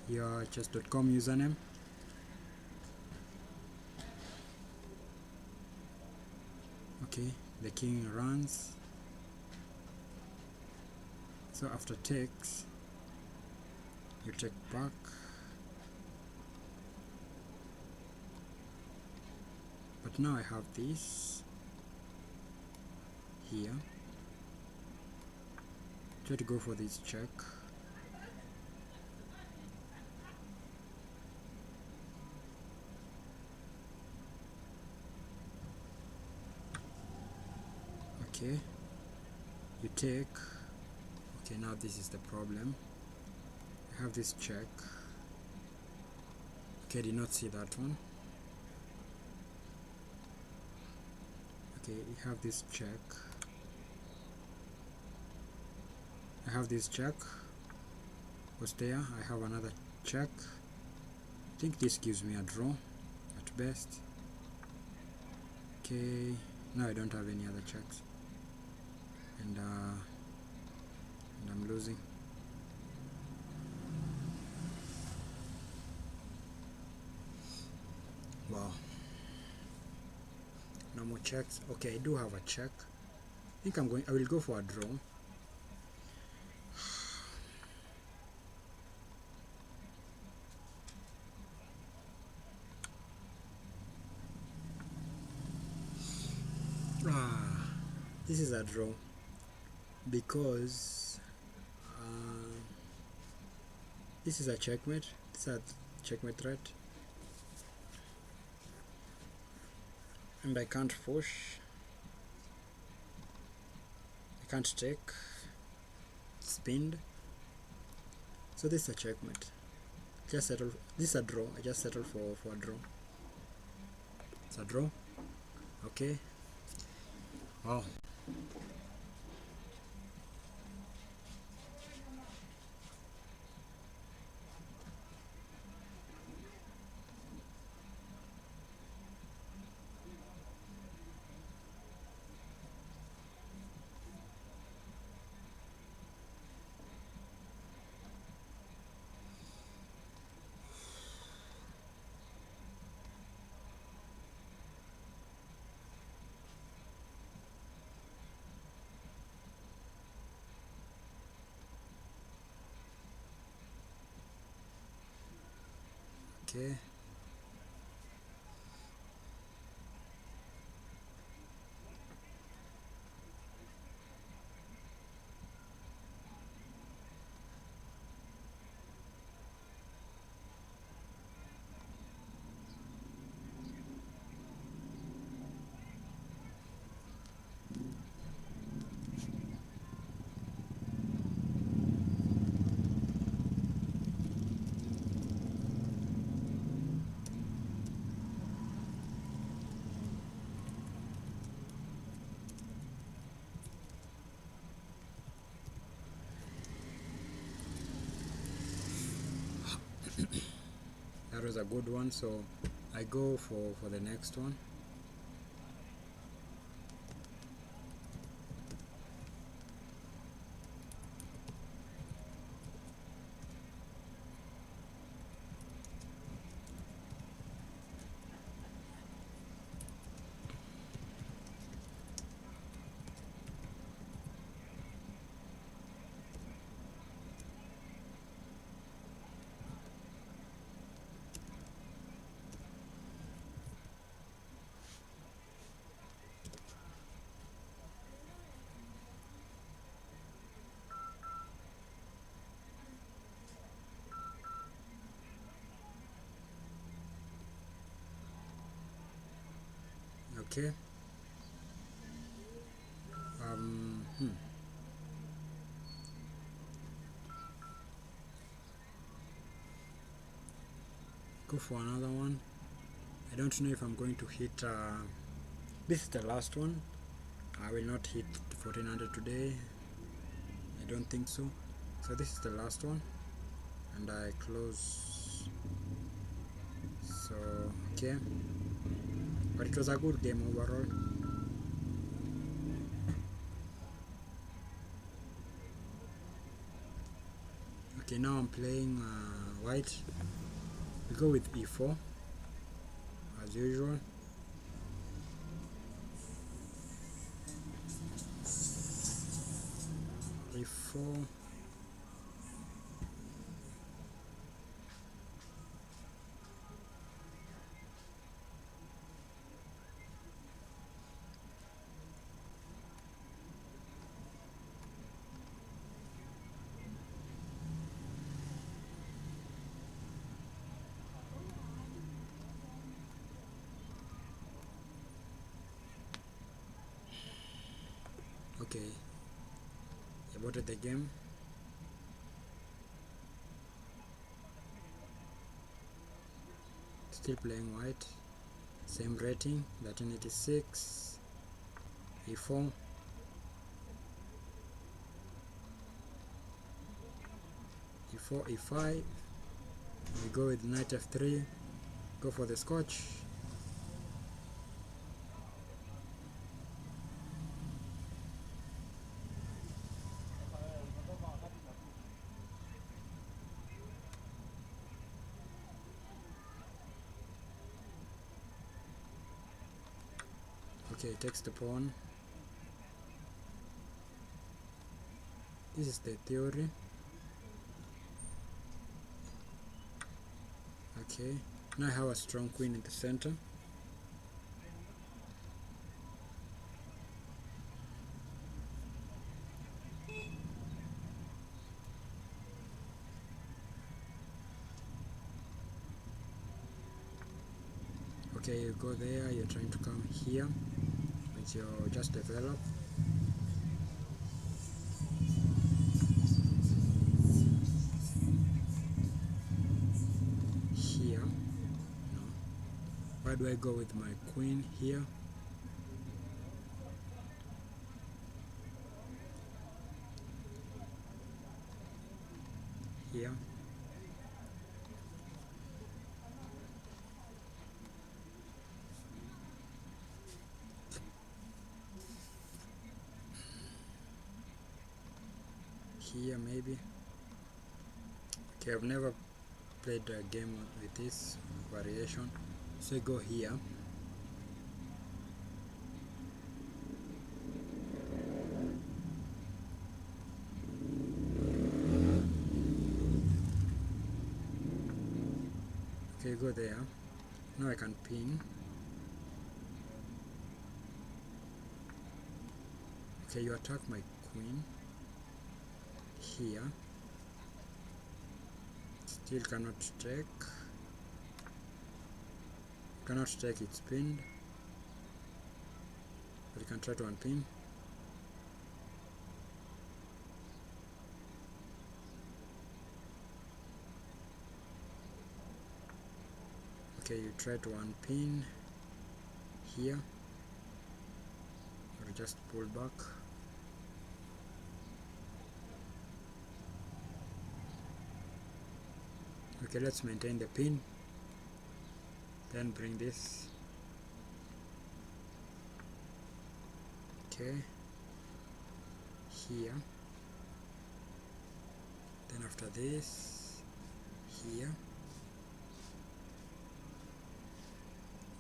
your chess.com username. Okay, the king runs. So after takes, you take back. But now I have this here. Try to go for this check. Okay, you take. Okay, now this is the problem. I have this check. Okay, I did not see that one. Okay, you have this check. I have this check. Was there? I have another check. I think this gives me a draw at best. Okay, now I don't have any other checks, and I'm losing. Wow. No more checks. Okay, I do have a check. I think I will go for a draw. This is a draw because this is a checkmate. This is a checkmate threat, and I can't push. I can't take. Spinned. So this is a checkmate. Just settle. This is a draw. I just settle for a draw. It's a draw. Okay. Wow. Okay. That was a good one, so I go for the next one. Okay. Go for another one. I don't know if I'm going to hit this is the last one. I will not hit 1400 today. I don't think so. So this is the last one, and I close. So okay, but it was a good game overall. Okay, now I'm playing white. We go with e4 as usual. E4. Okay, about the game. Still playing white. Same rating, 1386. E4. E4, E5. We go with knight F3. Go for the scotch. Okay, takes the pawn. This is the theory. Okay, now I have a strong queen in the center. Okay, you go there, you're trying to come here with your just develop. Here, no. Why do I go with my queen here? Here. Here maybe. Okay, I've never played a game with this variation, so I go here. Okay, go there. Now I can pin. Okay, you attack my queen here. Still cannot take. Cannot take, it's pinned. But you can try to unpin. Okay, you try to unpin here, or just pull back. Okay, let's maintain the pin, then bring this. Okay, here, then after this, here,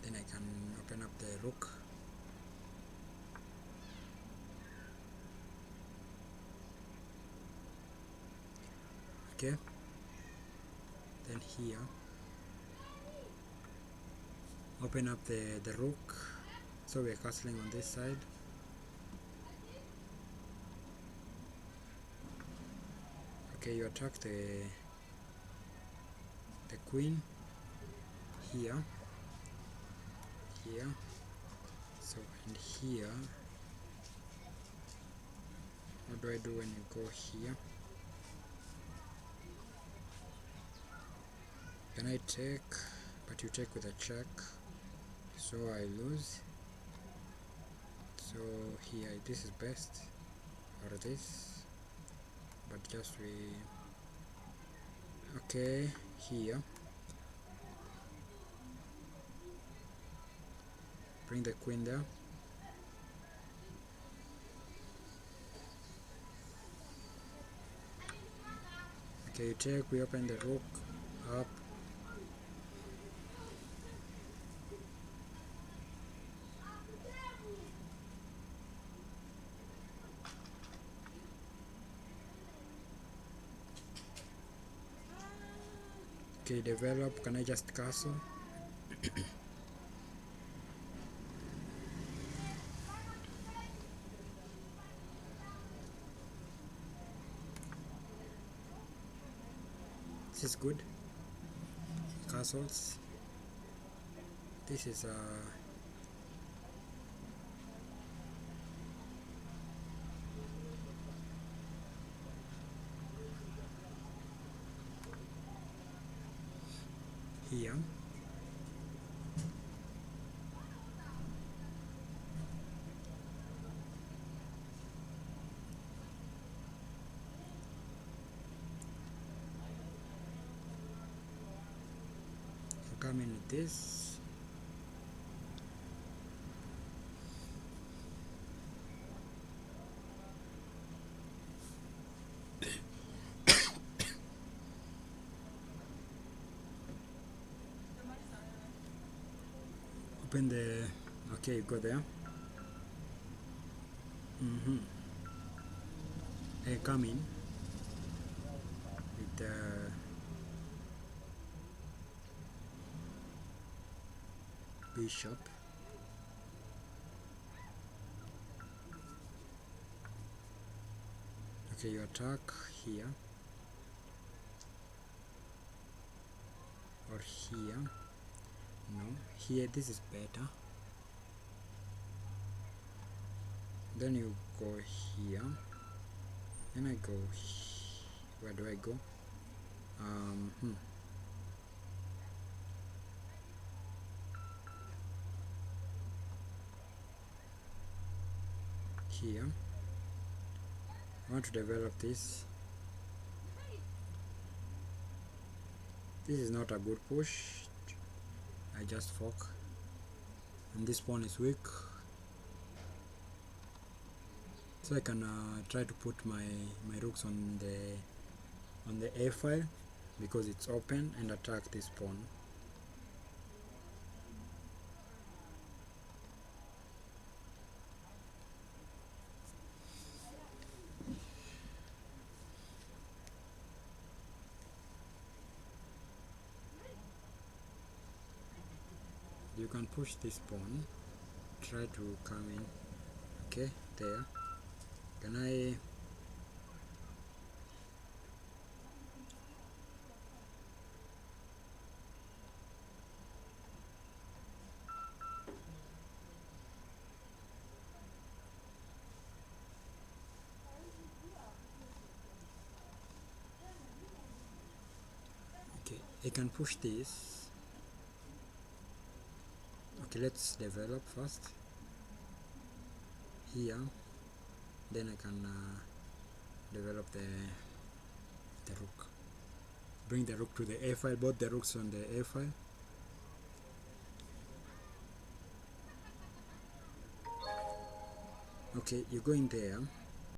then I can open up the rook. Okay, then here, open up the rook, so we're castling on this side. Okay, you attack the queen here, So, and here, what do I do when you go here? Can I take? But you take with a check, so I lose. So here, this is best, or this, but just we, okay, here, bring the queen there. Okay, you take, we open the rook up. Okay, develop. Can I just castle? This is good. Castles. This is here. Come in with this. Open the, okay, go there. Come in with the bishop. Okay, you attack here or here. No, here, this is better. Then you go here. Then I go where do I go? Here. I want to develop this. This is not a good push. I just fork, and this pawn is weak, so I can try to put my rooks on the a file because it's open and attack this pawn. You can push this pawn, try to come in. Okay, there. Can I? Okay, I can push this. Okay, let's develop first here, then I can develop the rook. Bring the rook to the a file, both the rooks on the a file. Okay, you go in there.